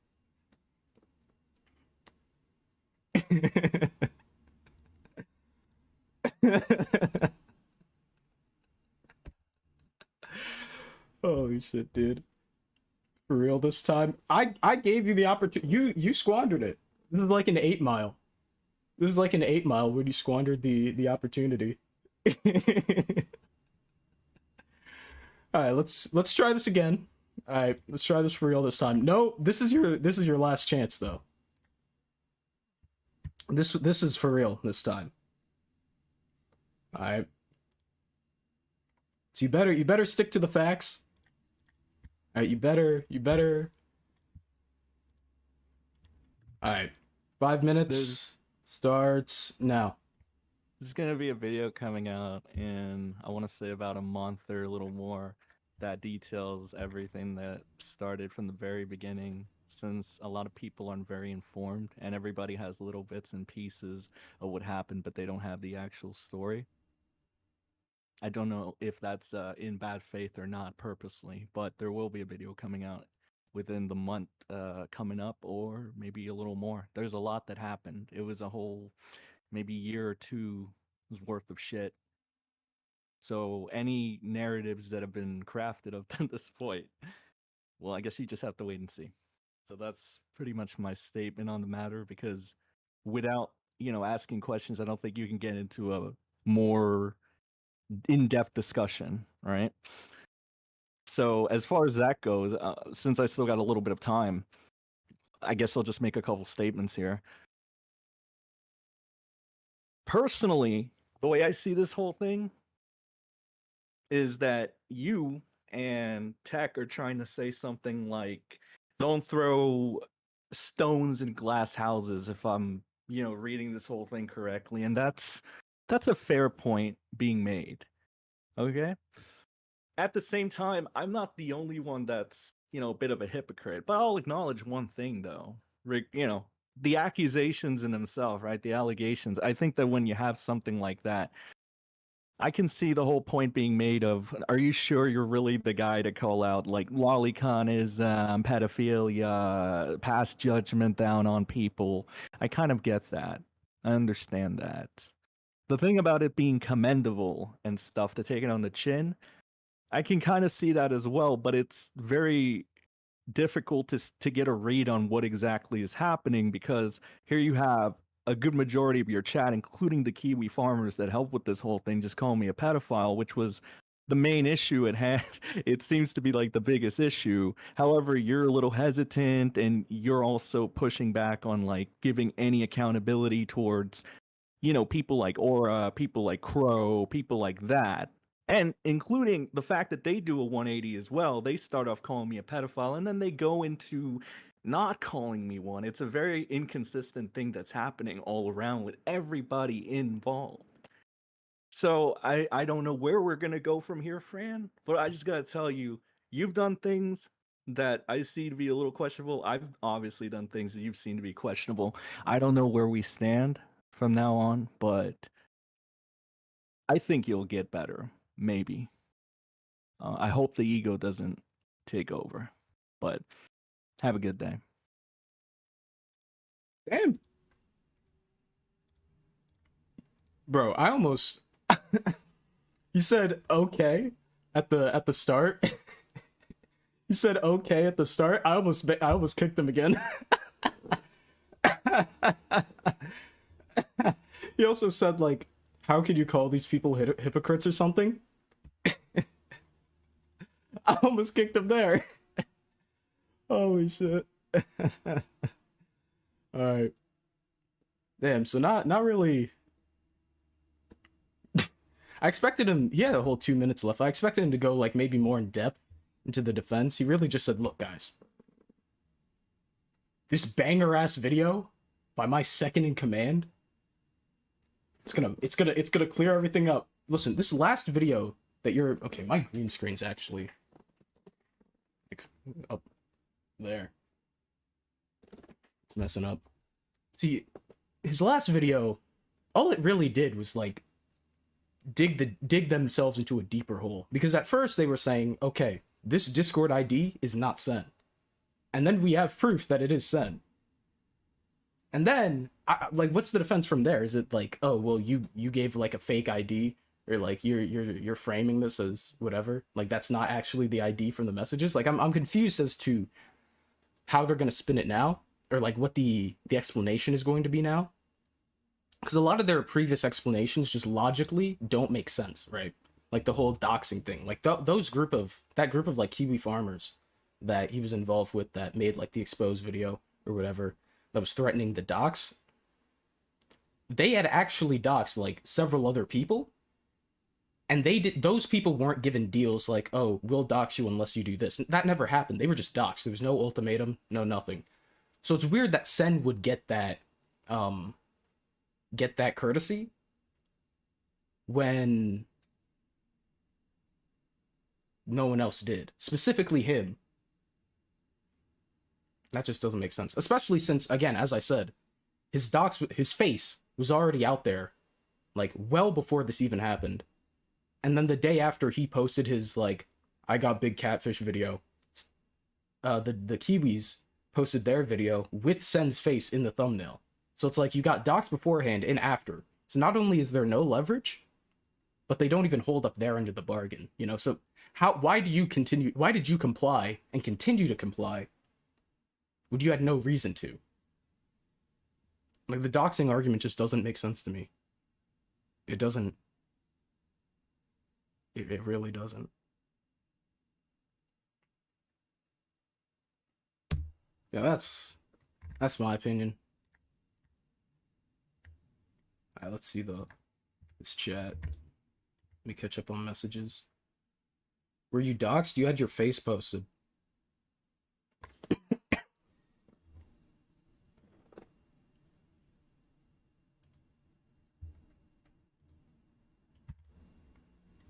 Holy shit, dude. For real this time? I gave you the opportunity. You squandered it. This is like an 8 Mile. This is like an 8 Mile where you squandered the opportunity. Alright, let's try this again. Alright, let's try this for real this time. No, this is your last chance though. This is for real this time. Alright. So you better stick to the facts. Alright, you better. Alright. 5 minutes starts now. There's gonna be a video coming out in, I want to say, about a month or a little more, that details everything that started from the very beginning, since a lot of people aren't very informed and everybody has little bits and pieces of what happened, but they don't have the actual story. I don't know if that's in bad faith or not purposely, but there will be a video coming out within the month coming up, or maybe a little more. There's a lot that happened. It was a whole maybe year or two worth of shit. So any narratives that have been crafted up to this point, well, I guess you just have to wait and see. So that's pretty much my statement on the matter, because without, asking questions, I don't think you can get into a more in-depth discussion, right? So as far as that goes, since I still got a little bit of time, I guess I'll just make a couple statements here. Personally, the way I see this whole thing is that you and Tech are trying to say something like, don't throw stones in glass houses, if I'm, reading this whole thing correctly. And that's a fair point being made. Okay? At the same time, I'm not the only one that's, a bit of a hypocrite. But I'll acknowledge one thing, though. The accusations in themselves, right? The allegations. I think that when you have something like that, I can see the whole point being made of, are you sure you're really the guy to call out like lolliconism, pedophilia, pass judgment down on people? I kind of get that. I understand that. The thing about it being commendable and stuff to take it on the chin, I can kind of see that as well, but it's very difficult to get a read on what exactly is happening, because here you have a good majority of your chat, including the Kiwi farmers that help with this whole thing, just calling me a pedophile, which was the main issue at hand. It seems to be like the biggest issue. However, you're a little hesitant, and you're also pushing back on like giving any accountability towards, you know, people like Aura, people like Crow, people like that. And including the fact that they do a 180 as well. They start off calling me a pedophile, and then they go into not calling me one. It's a very inconsistent thing that's happening all around with everybody involved. So I don't know where we're going to go from here, Fran, but I just got to tell you, you've done things that I see to be a little questionable. I've obviously done things that you've seen to be questionable. I don't know where we stand from now on, but I think you'll get better. Maybe. I hope the ego doesn't take over, but have a good day. Damn. Bro, I almost you said okay at the start. You said okay at the start. I almost kicked him again. He also said like, how could you call these people hypocrites or something? I almost kicked him there. Holy shit. Alright. Damn, so not really. I expected him, he had a whole 2 minutes left. I expected him to go like maybe more in depth into the defense. He really just said, look guys, this banger ass video by my second in command, it's gonna clear everything up. Listen, this last video that you're, okay, my green screen's actually like up there. It's messing up. See, his last video, all it really did was like dig themselves into a deeper hole. Because at first they were saying, okay, this Discord ID is not sent. And then we have proof that it is sent. And then, like, what's the defense from there? Is it like, oh, well, you gave like a fake ID, or like you're framing this as whatever? Like that's not actually the ID from the messages. Like I'm confused as to how they're gonna spin it now, or like what the explanation is going to be now. Because a lot of their previous explanations just logically don't make sense, right? Like the whole doxing thing, like that group of like Kiwi farmers that he was involved with that made like the exposed video or whatever that was threatening the dox. They had actually doxed like several other people, and those people weren't given deals like, oh, we'll dox you unless you do this. That never happened. They were just doxed. There was no ultimatum, no nothing. So it's weird that Sen would get that courtesy when no one else did, specifically him. That just doesn't make sense, especially since, again, as I said, his face was already out there like well before this even happened. And then the day after he posted his like I got big catfish video, the Kiwis posted their video with Sen's face in the thumbnail. So it's like you got doxed beforehand and after. So not only is there no leverage, but they don't even hold up their end of the bargain, you know? So why did you comply and continue to comply when you had no reason to? Like the doxing argument just doesn't make sense to me. It doesn't. It really doesn't. Yeah, that's my opinion. Alright, let's see this chat. Let me catch up on messages. Were you doxxed? You had your face posted.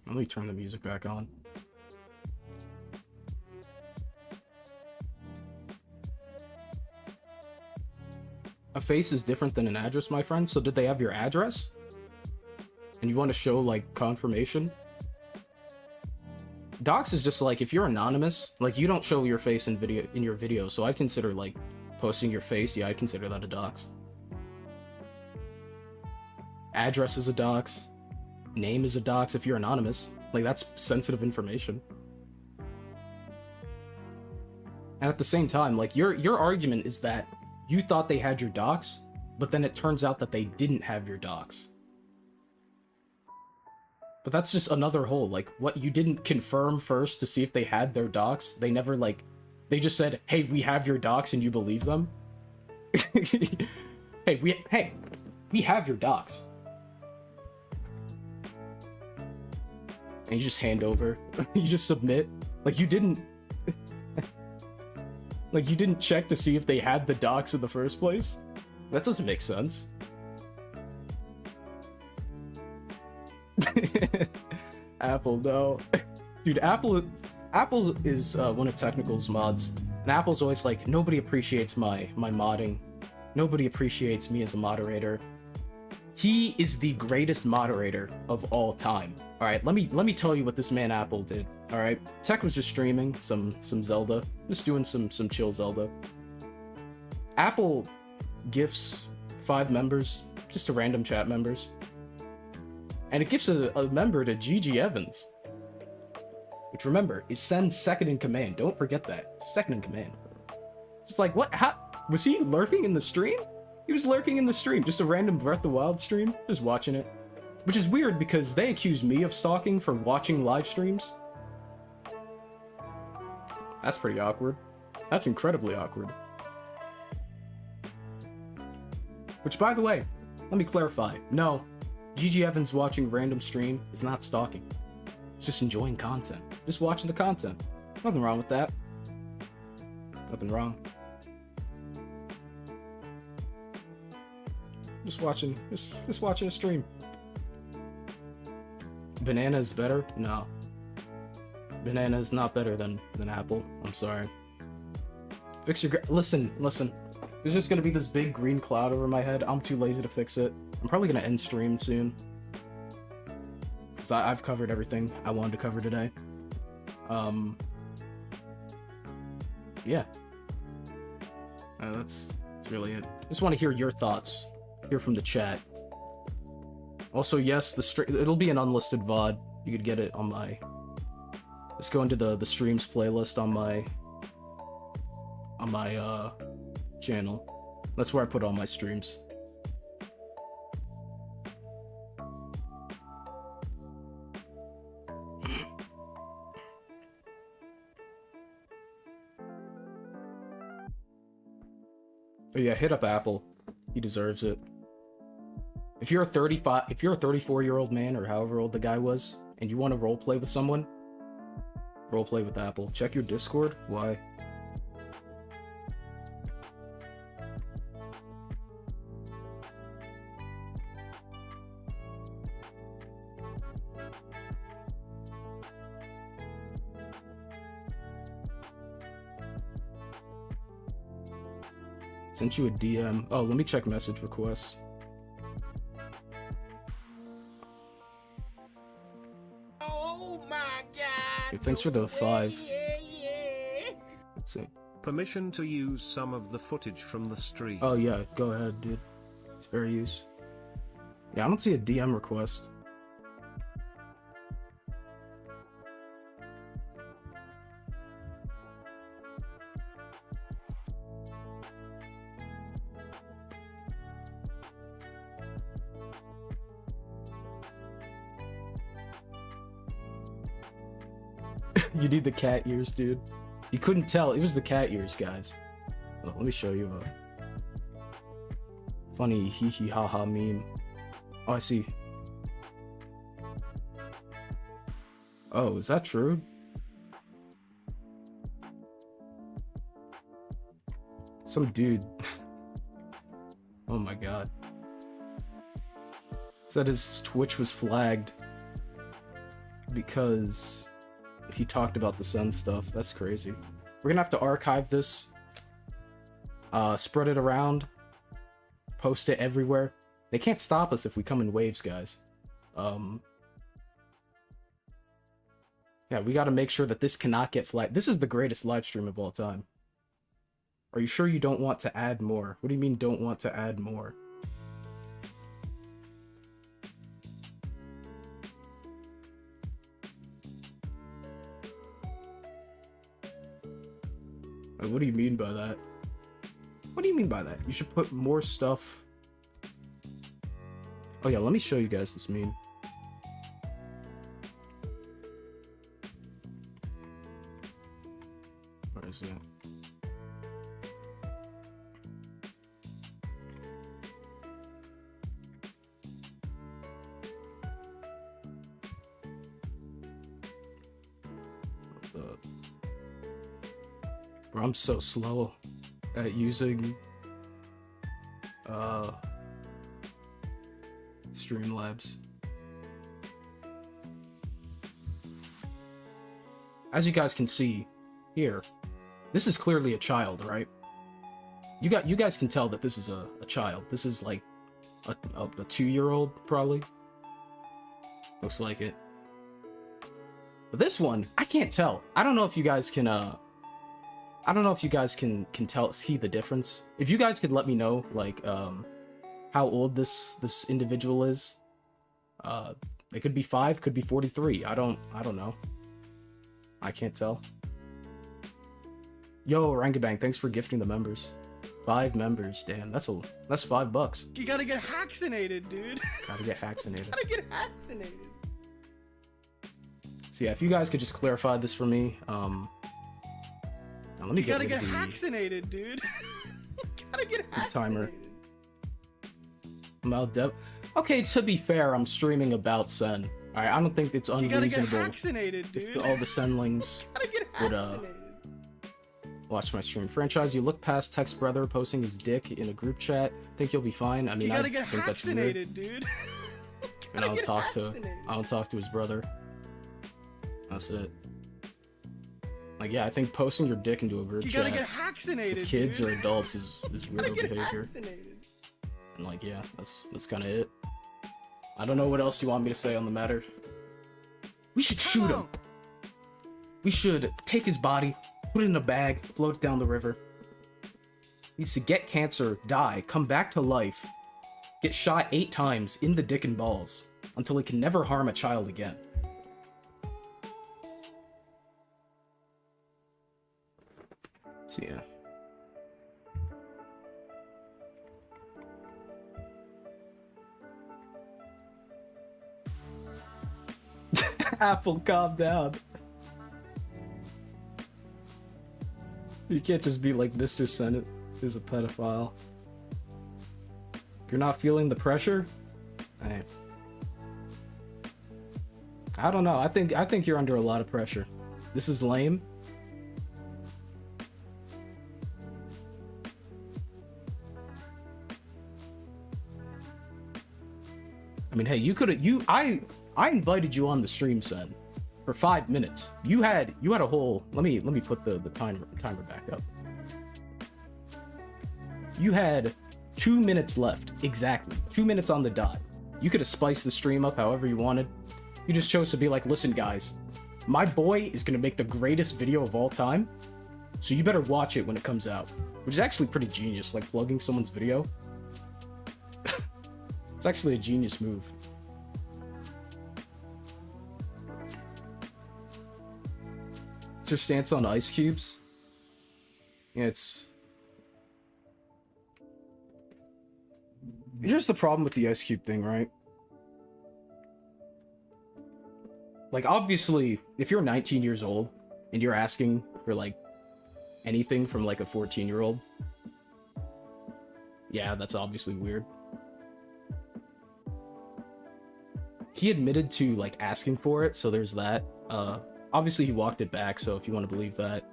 Let me turn the music back on. A face is different than an address, my friend. So did they have your address? And and you want to show like confirmation. Dox is just like, if you're anonymous, like you don't show your face in your video, so I consider like posting your face, yeah, I consider that a dox. Address is a dox. Name is a dox if you're anonymous. Like, that's sensitive information. And at the same time, like, your argument is that you thought they had your docs, but then it turns out that they didn't have your docs. But that's just another hole. Like, what, you didn't confirm first to see if they had their docs? They never, like, they just said, hey, we have your docs, and you believe them? hey, we have your docs. And you just hand over. You just submit. Like, you didn't... like, you didn't check to see if they had the docs in the first place? That doesn't make sense. Apple, no. Dude, Apple is one of Technical's mods. And Apple's always like, nobody appreciates my modding. Nobody appreciates me as a moderator. He is the greatest moderator of all time. All right, let me tell you what this man Apple did. All right, Tech was just streaming some Zelda, just doing some chill Zelda. Apple gifts 5 members, just to random chat members, and it gifts a member to GG Evans, which, remember, is Sen's second in command. Don't forget that, second in command. It's like, what? How was he lurking in the stream? He was lurking in the stream, just a random Breath of the Wild stream, just watching it. Which is weird because they accuse me of stalking for watching live streams. That's pretty awkward. That's incredibly awkward. Which, by the way, let me clarify. No, GG Evans watching random stream is not stalking. It's just enjoying content. Just watching the content. Nothing wrong with that. Nothing wrong. Just watching a stream. Banana is better? No. Banana is not better than Apple. I'm sorry. Fix your listen. There's just gonna be this big green cloud over my head. I'm too lazy to fix it. I'm probably gonna end stream soon. Cause I've covered everything I wanted to cover today. Yeah. That's really it. Just want to hear your thoughts. Hear from the chat. Also, yes, it'll be an unlisted VOD. You could get it on my... Let's go into the streams playlist on my channel. That's where I put all my streams. Oh yeah, hit up Apple. He deserves it. If you're a 34-year-old man, or however old the guy was, and you want to roleplay with someone, roleplay with Apple. Check your Discord. Why? Sent you a DM. Oh, let me check message requests. Oh my god! Hey, thanks for the 5. Let's see. Permission to use some of the footage from the stream. Oh yeah, go ahead, dude. It's fair use. Yeah, I don't see a DM request. You need the cat ears, dude. You couldn't tell. It was the cat ears, guys. Oh, let me show you a funny hee ha ha meme. Oh, I see. Oh, is that true? Some dude. Oh my god. Said his Twitch was flagged because he talked about the Sun stuff. That's crazy. We're gonna have to archive this, spread it around, post it everywhere. They can't stop us if we come in waves, guys. Yeah, we got to make sure that this cannot get flagged. This is the greatest live stream of all time. Are you sure you don't want to add more? What do you mean don't want to add more? What do you mean by that? What do you mean by that? You should put more stuff. Oh yeah, let me show you guys this meme. Where is it? Bro, I'm so slow at using Streamlabs. As you guys can see here, this is clearly a child, right? You guys can tell that this is a child. This is like a 2-year-old probably. Looks like it. But this one, I can't tell. I don't know if you guys can see the difference. If you guys could let me know, like, how old this individual is. It could be 5, could be 43. I don't know. I can't tell. Yo, Orangabang, thanks for gifting the members. 5 members, damn, that's $5. You gotta get hacksinated, dude. Gotta get hacksinated. Gotta get hacksinated. So yeah, if you guys could just clarify this for me, now let me get hacksinated, dude. You gotta get hacksinated. Timer. Okay, to be fair, I'm streaming about Sen. Alright, I don't think it's unreasonable. You gotta get hacksinated, dude. If all the Senlings would watch my stream. Franchise, you look past Text Brother posting his dick in a group chat. Think you'll be fine? I mean, I think that's weird. Dude. And I don't talk to his brother. That's it. Like, yeah, I think posting your dick into a group chat with kids dude. or adults is weirdo behavior. And like, yeah, that's kind of it. I don't know what else you want me to say on the matter. We should shoot him. We should take his body, put it in a bag, float it down the river. He needs to get cancer, die, come back to life, get shot 8 times in the dick and balls until he can never harm a child again. So yeah. Apple, calm down. You can't just be like Mr. Senate is a pedophile. You're not feeling the pressure? Hey. I don't know. I think you're under a lot of pressure. This is lame. I mean, hey, I invited you on the stream, Sen, for 5 minutes. You had a whole. Let me put the timer back up. You had 2 minutes left, exactly 2 minutes on the dot. You could have spiced the stream up however you wanted. You just chose to be like, listen, guys, my boy is gonna make the greatest video of all time, so you better watch it when it comes out. Which is actually pretty genius, like plugging someone's video. It's actually a genius move. What's your stance on ice cubes? Here's the problem with the ice cube thing, right? Like, obviously, if you're 19 years old and you're asking for, like, anything from, like, a 14-year-old, yeah, that's obviously weird. He admitted to, like, asking for it, so there's that. Obviously, he walked it back, so if you want to believe that,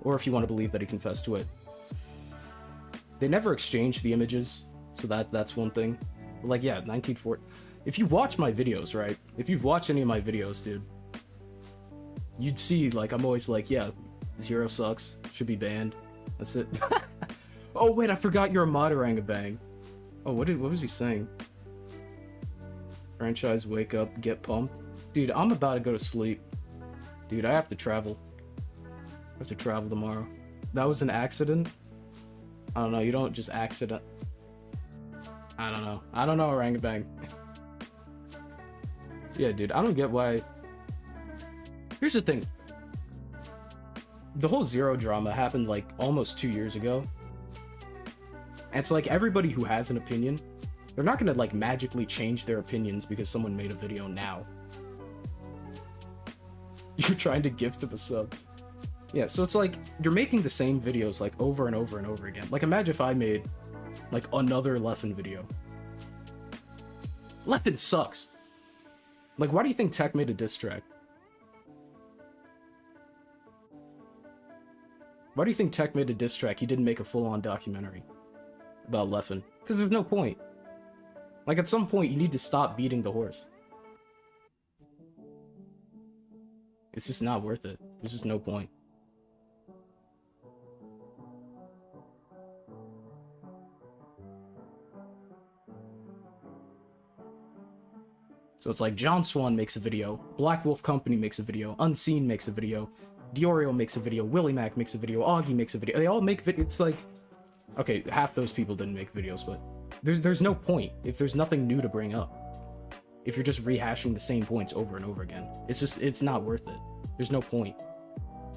or if you want to believe that he confessed to it. They never exchanged the images, so that's one thing. But, like, yeah, 1940. If you watch my videos, right? If you've watched any of my videos, dude, you'd see, like, I'm always like, yeah, Zero sucks, should be banned. That's it. Oh, wait, I forgot you're a mod, Orangabang. Oh, what was he saying? Franchise, wake up, get pumped. Dude, I'm about to go to sleep. Dude, I have to travel. I have to travel tomorrow. That was an accident? I don't know, you don't just accident. I don't know, orangutan. Yeah, dude, I don't get why. Here's the thing. The whole Zero drama happened like almost 2 years ago. And it's like everybody who has an opinion, they're not gonna like magically change their opinions because someone made a video now. You're trying to gift him a sub. Yeah, so it's like you're making the same videos like over and over and over again. Like imagine if I made like another Leffen video. Leffen sucks. Like why do you think Tech made a diss track? Why do you think Tech made a diss track? He didn't make a full-on documentary about Leffen. Because there's no point. Like at some point you need to stop beating the horse. It's just not worth it. There's just no point. So it's like John Swan makes a video, Black Wolf Company makes a video, Unseen makes a video, Diorio makes a video, Willie Mac makes a video, Augie makes a video. They all make videos. It's like, okay, half those people didn't make videos, but there's no point if there's nothing new to bring up. If you're just rehashing the same points over and over again, it's not worth it. There's no point.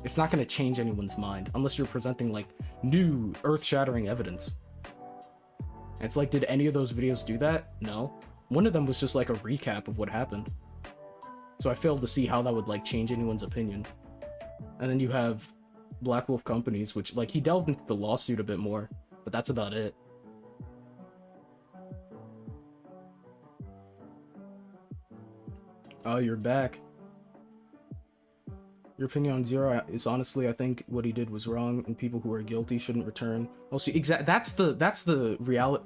It's not going to change anyone's mind unless you're presenting like new earth-shattering evidence. And it's like, did any of those videos do that? No. One of them was just like a recap of what happened. So I failed to see how that would like change anyone's opinion. And then you have Black Wolf Companies, which like he delved into the lawsuit a bit more, but that's about it. Oh, you're back. Your opinion on Zero is honestly, I think what he did was wrong, and people who are guilty shouldn't return. Well, see, that's the reality.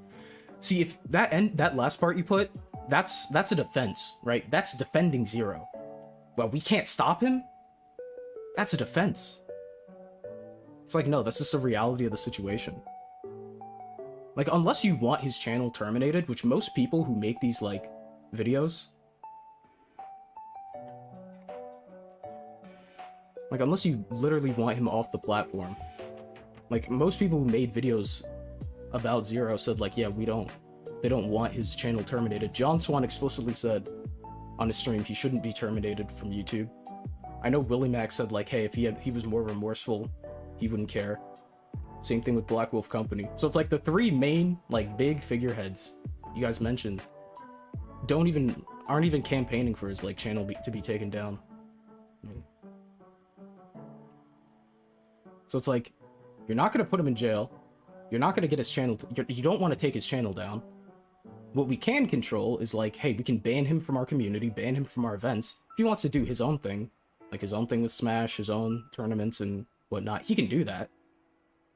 See, if that last part you put, that's a defense, right? That's defending Zero. Well, we can't stop him? That's a defense. It's like, no, that's just the reality of the situation. Like, unless you want his channel terminated, which most people who make these, like, videos... Like, unless you literally want him off the platform. Like, most people who made videos about Zero said, like, yeah, they don't want his channel terminated. John Swan explicitly said on his stream he shouldn't be terminated from YouTube. I know Willie Mac said, like, hey, if he was more remorseful, he wouldn't care. Same thing with Black Wolf Company. So it's like the three main, like, big figureheads you guys mentioned aren't even campaigning for his, like, channel to be taken down. So it's like, you're not going to put him in jail. You're not going to get his channel... You don't want to take his channel down. What we can control is like, hey, we can ban him from our community, ban him from our events. If he wants to do his own thing, like his own thing with Smash, his own tournaments and whatnot, he can do that.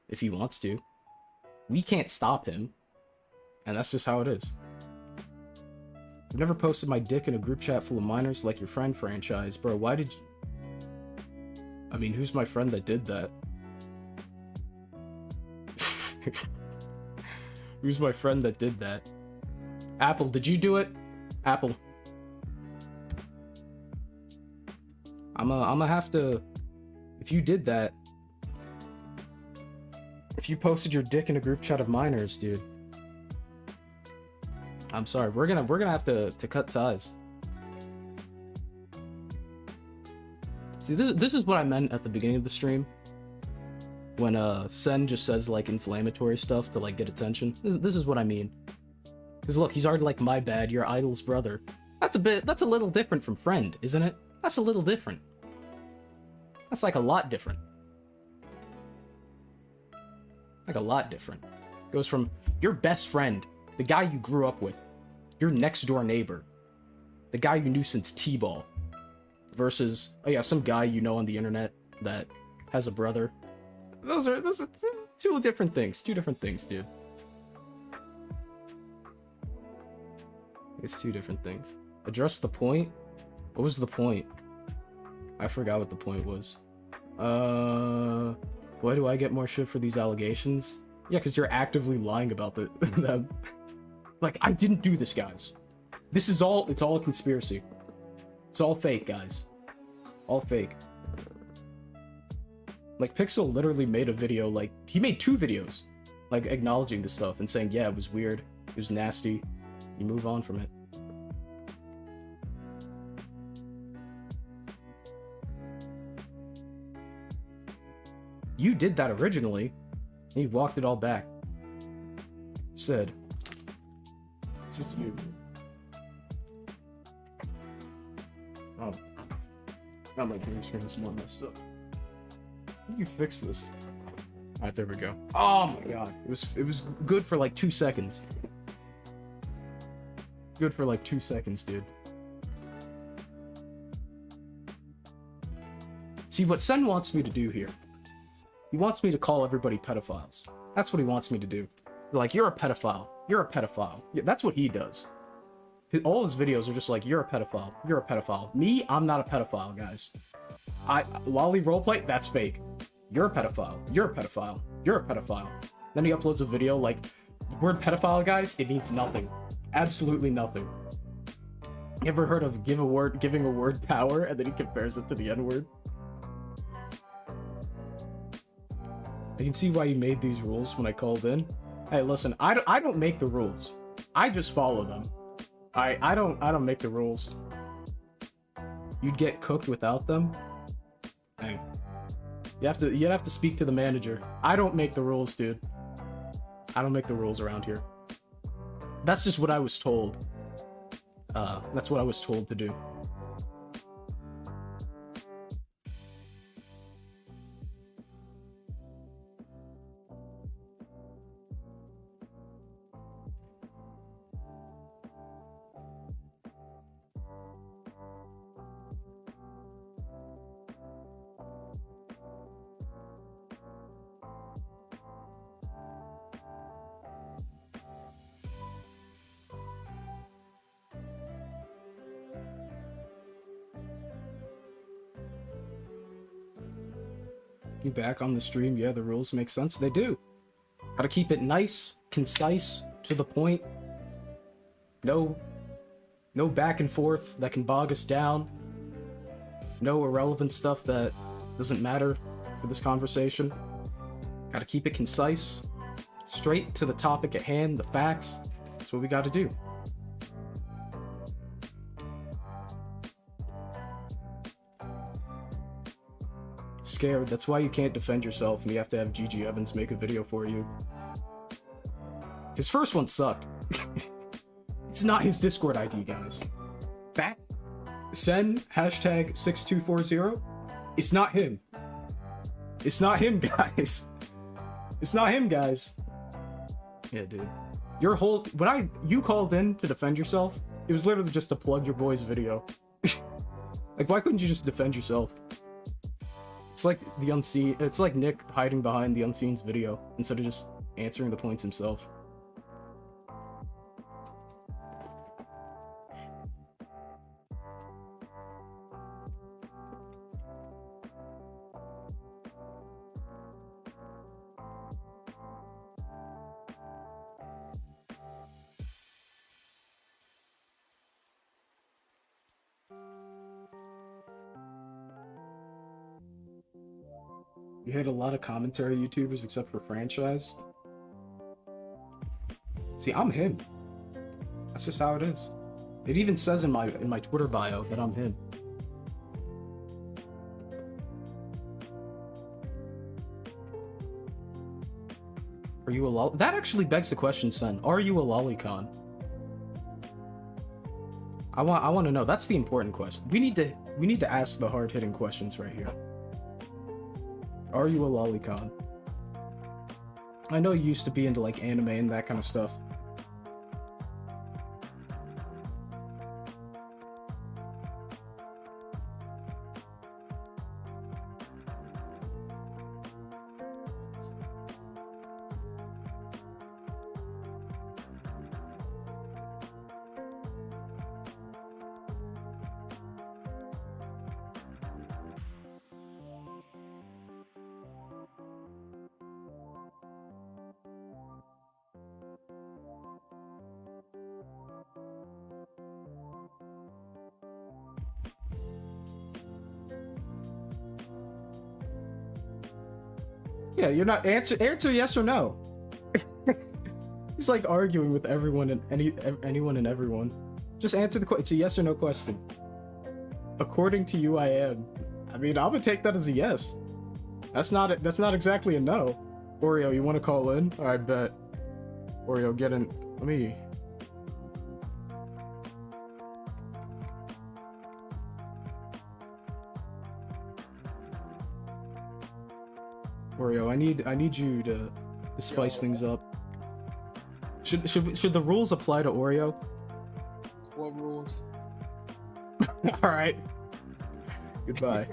If he wants to. We can't stop him. And that's just how it is. I've never posted my dick in a group chat full of minors like your friend franchise. Bro, why did you... I mean, who's my friend that did that? Who's my friend that did that? Apple, did you do it? Apple. I'm gonna have to... If you did that... If you posted your dick in a group chat of minors, dude. I'm sorry, we're gonna have to cut ties. See, this is what I meant at the beginning of the stream. When Sen just says like inflammatory stuff to like get attention. This is what I mean. Because look, he's already like, my bad, your idol's brother. That's a little different from friend, isn't it? That's a little different. That's like a lot different. Like a lot different. Goes from your best friend, the guy you grew up with, your next door neighbor, the guy you knew since T-ball, versus, oh yeah, some guy you know on the internet that has a brother. Those are two different things. Two different things, dude. It's two different things. Address the point? What was the point? I forgot what the point was. Why do I get more shit for these allegations? Yeah, because you're actively lying about them. Like, I didn't do this, guys. This is all, it's all a conspiracy. It's all fake, guys. All fake. Like, Pixel literally made a video, like, he made 2 videos, like, acknowledging this stuff and saying, yeah, it was weird, it was nasty, you move on from it. You did that originally, and you walked it all back. You said, this is you. Oh. Now my green screen's more messed up. How do you fix this? Alright, there we go. Oh my god. It was good for like 2 seconds. Good for like 2 seconds, dude. See, what Sen wants me to do here, he wants me to call everybody pedophiles. That's what he wants me to do. Like, you're a pedophile. You're a pedophile. Yeah, that's what he does. All his videos are just like, you're a pedophile. You're a pedophile. Me, I'm not a pedophile, guys. Lolly roleplay, that's fake. You're a pedophile. You're a pedophile. You're a pedophile. Then he uploads a video like, the word pedophile, guys, it means nothing. Absolutely nothing. You ever heard of giving a word power, and then he compares it to the N-word? I can see why you made these rules when I called in. Hey, listen, I don't make the rules. I just follow them. I don't make the rules. You'd get cooked without them. Hey, you'd have to speak to the manager. I don't make the rules, dude. I don't make the rules around here. That's just what I was told. That's what I was told to do. You back on the stream? Yeah, the rules make sense. They do. Gotta keep it nice, concise, to the point. No back and forth that can bog us down. No irrelevant stuff that doesn't matter for this conversation. Gotta keep it concise, straight to the topic at hand, the facts. That's what we gotta do. Scared. That's why you can't defend yourself and you have to have GG Evans make a video for you. His first one sucked. It's not his Discord ID, guys. That Sen hashtag 6240. It's not him. It's not him, guys. It's not him, guys. Yeah, dude. Your whole you called in to defend yourself, it was literally just to plug your boy's video. Like, why couldn't you just defend yourself? It's like the unseen. It's like Nick hiding behind the unseen's video instead of just answering the points himself. You hate a lot of commentary YouTubers except for franchise. See, I'm him. That's just how it is. It even says in my Twitter bio that I'm him. Are you a lol? That actually begs the question, son. Are you a lolicon? I want to know. That's the important question. We need to ask the hard-hitting questions right here. Are you a lolicon? I know you used to be into like anime and that kind of stuff. Yeah, you're not answer yes or no. He's like arguing with everyone and anyone and everyone. Just answer the question. It's a yes or no question. According to you, I am. I mean, I'm gonna take that as a yes. That's not exactly a no. Oreo, you want to call in? I bet. Oreo, get in. Let me. Oreo, I need you to spice things up. Should the rules apply to Oreo? What rules? All right. Goodbye.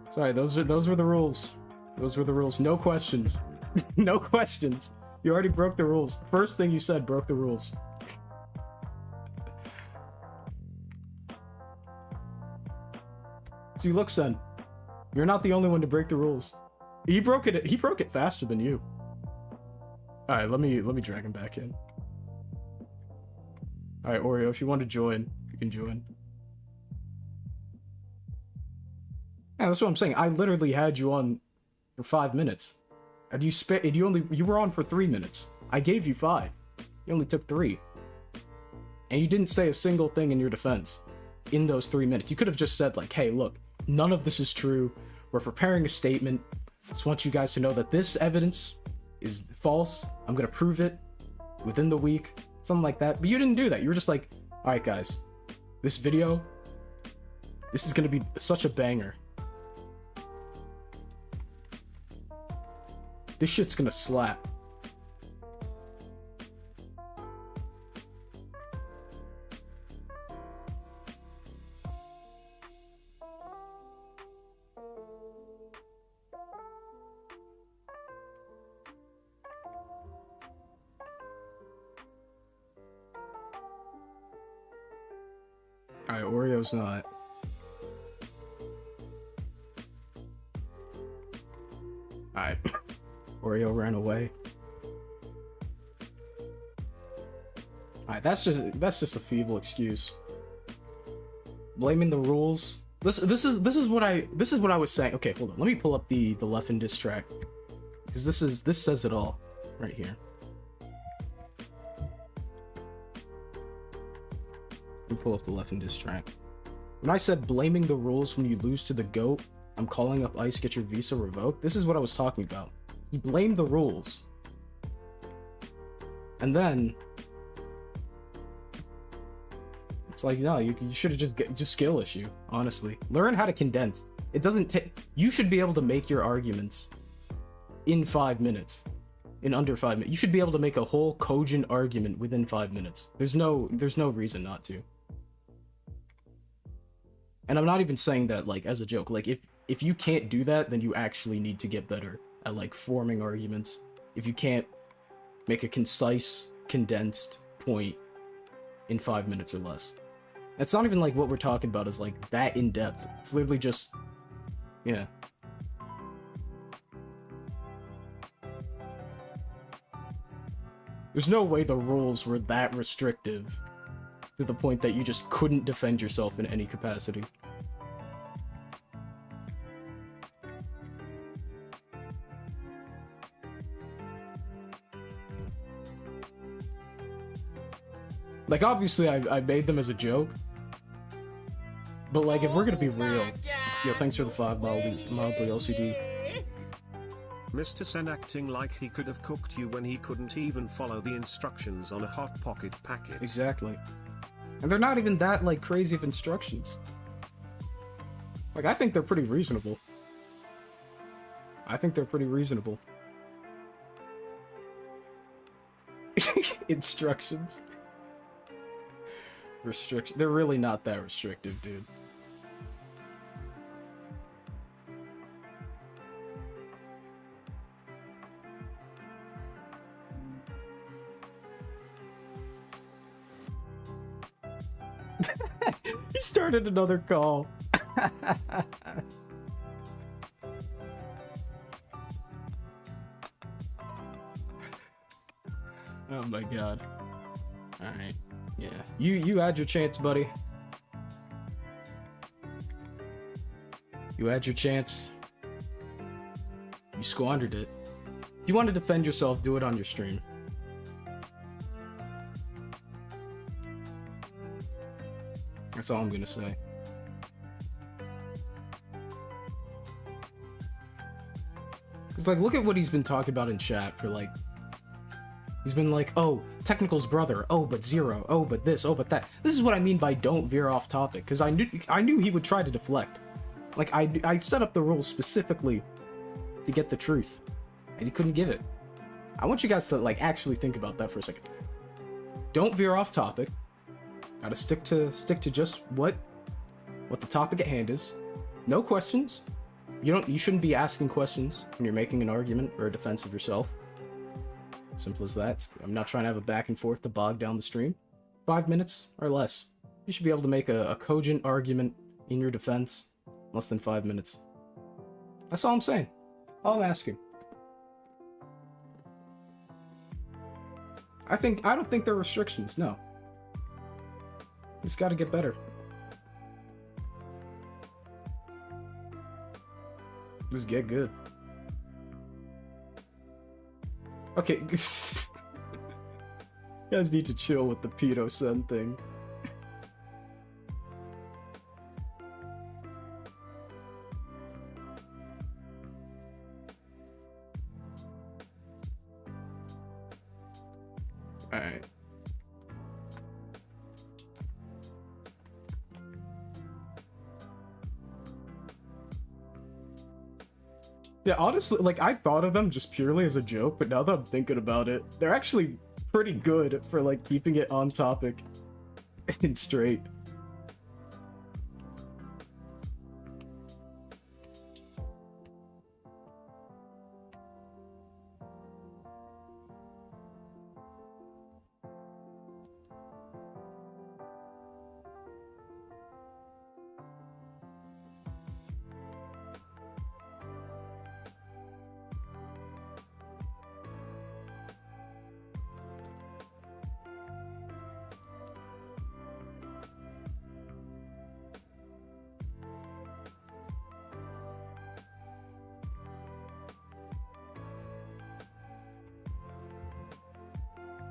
Sorry, those were the rules. Those were the rules. No questions. No questions. You already broke the rules. First thing you said broke the rules. See, look, son. You're not the only one to break the rules. He broke it faster than you. All right, let me drag him back in. All right, Oreo, if you want to join, you can join. Yeah, that's what I'm saying. I literally had you on for 5 minutes. And you were on for 3 minutes. I gave you 5. You only took 3. And you didn't say a single thing in your defense in those 3 minutes. You could have just said like, hey, look, none of this is true. We're preparing a statement. Just want you guys to know that this evidence is false. I'm gonna prove it within the week. Something like that. But you didn't do that. You were just like, alright guys, this video, this is gonna be such a banger. This shit's gonna slap. Alright, Oreo's not. Alright. Oreo ran away. Alright, that's just a feeble excuse. Blaming the rules. This is what I was saying. Okay, hold on. Let me pull up the Leffen diss track. Because this says it all right here. Let me pull up the Leffen diss track. When I said blaming the rules when you lose to the GOAT, I'm calling up ICE, get your visa revoked. This is what I was talking about. He blamed the rules. And then it's like, no, you should have just skill issue, honestly. Learn how to condense. It doesn't take, you should be able to make your arguments in 5 minutes. In under 5 minutes. You should be able to make a whole cogent argument within 5 minutes. There's no reason not to. And I'm not even saying that like as a joke. Like if you can't do that, then you actually need to get better at like forming arguments. If you can't make a concise, condensed point in 5 minutes or less. It's not even like what we're talking about is like that in depth. It's literally just, yeah. There's no way the rules were that restrictive to the point that you just couldn't defend yourself in any capacity. Like, obviously, I made them as a joke. But, like, if we're gonna be real... Yo, thanks for the 5 mildly LCD. Mr. Sen acting like he could have cooked you when he couldn't even follow the instructions on a Hot Pocket packet. Exactly. And they're not even that, like, crazy of instructions. Like, I think they're pretty reasonable. Instructions. Restriction. They're really not that restrictive, dude. He started another call. Oh my god. Alright. Yeah. You had your chance, buddy. You had your chance. You squandered it. If you want to defend yourself, do it on your stream. That's all I'm gonna say. It's like, look at what he's been talking about in chat for like... He's been like, oh, Technical's brother, oh, but Zero, oh, but this, oh, but that. This is what I mean by don't veer off topic, because I knew he would try to deflect. Like, I set up the rules specifically to get the truth, and he couldn't give it. I want you guys to, like, actually think about that for a second. Don't veer off topic. Gotta stick to just what the topic at hand is. No questions. You shouldn't be asking questions when you're making an argument or a defense of yourself. Simple as that. I'm not trying to have a back and forth to bog down the stream. 5 minutes or less. You should be able to make a cogent argument in your defense in less than 5 minutes. That's all I'm saying. All I'm asking. I don't think there are restrictions, no. It's gotta get better. Just get good. Okay. You guys need to chill with the pedo son thing. Alright. Yeah, honestly, like, I thought of them just purely as a joke, but now that I'm thinking about it, they're actually pretty good for, like, keeping it on topic and straight.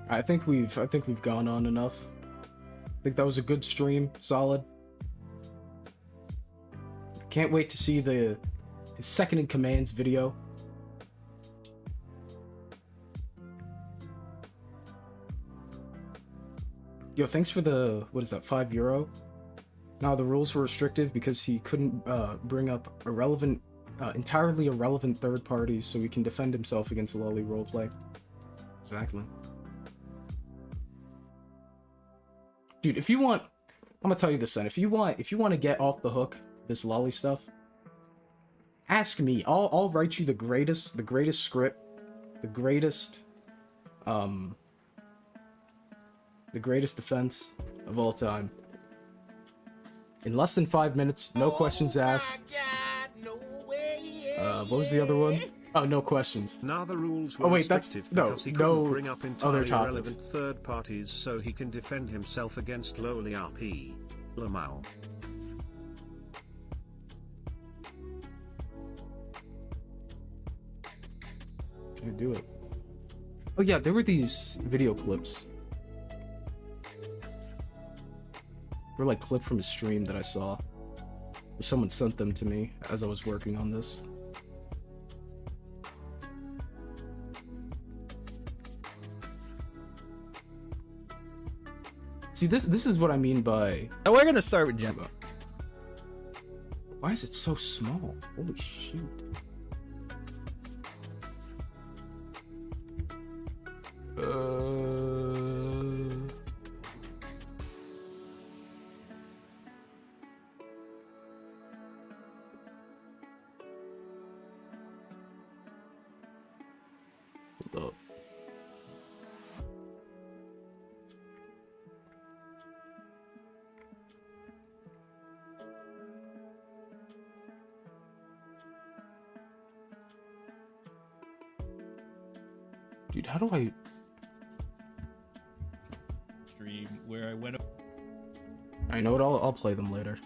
I think we've gone on enough. I think that was a good stream, solid. Can't wait to see his second in command's video. Yo, thanks for the, what is that, €5? Now the rules were restrictive because he couldn't bring up entirely irrelevant third parties, so he can defend himself against lolly roleplay. Exactly. Dude, if you want, I'm gonna tell you this then. If you want to get off the hook this lolly stuff, ask me. I'll write you the greatest script, the greatest defense of all time. In less than 5 minutes, no questions asked. What was the other one? Oh, no questions. Now the rules were restrictive because he couldn't bring up entirely irrelevant third parties, so he can defend himself against lowly RP. Lamau. Can't do it. Oh yeah, there were these video clips. They were like clipped from a stream that I saw. Someone sent them to me as I was working on this. See, this is what I mean by... Oh, we're gonna start with Jimbo. Why is it so small? Holy shoot. Hold up. Dude, how do I... Stream where I went... I know what, I'll play them later.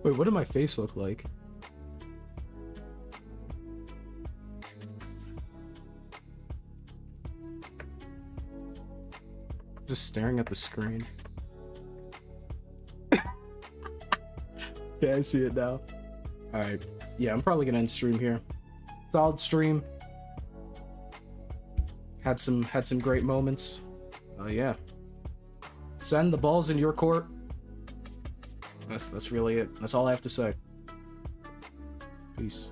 Wait, what did my face look like? Just staring at the screen. Yeah, I see it now. Alright. Yeah, I'm probably gonna end stream here. Solid stream. Had some great moments. Yeah. Send the balls in your court. That's really it. That's all I have to say. Peace.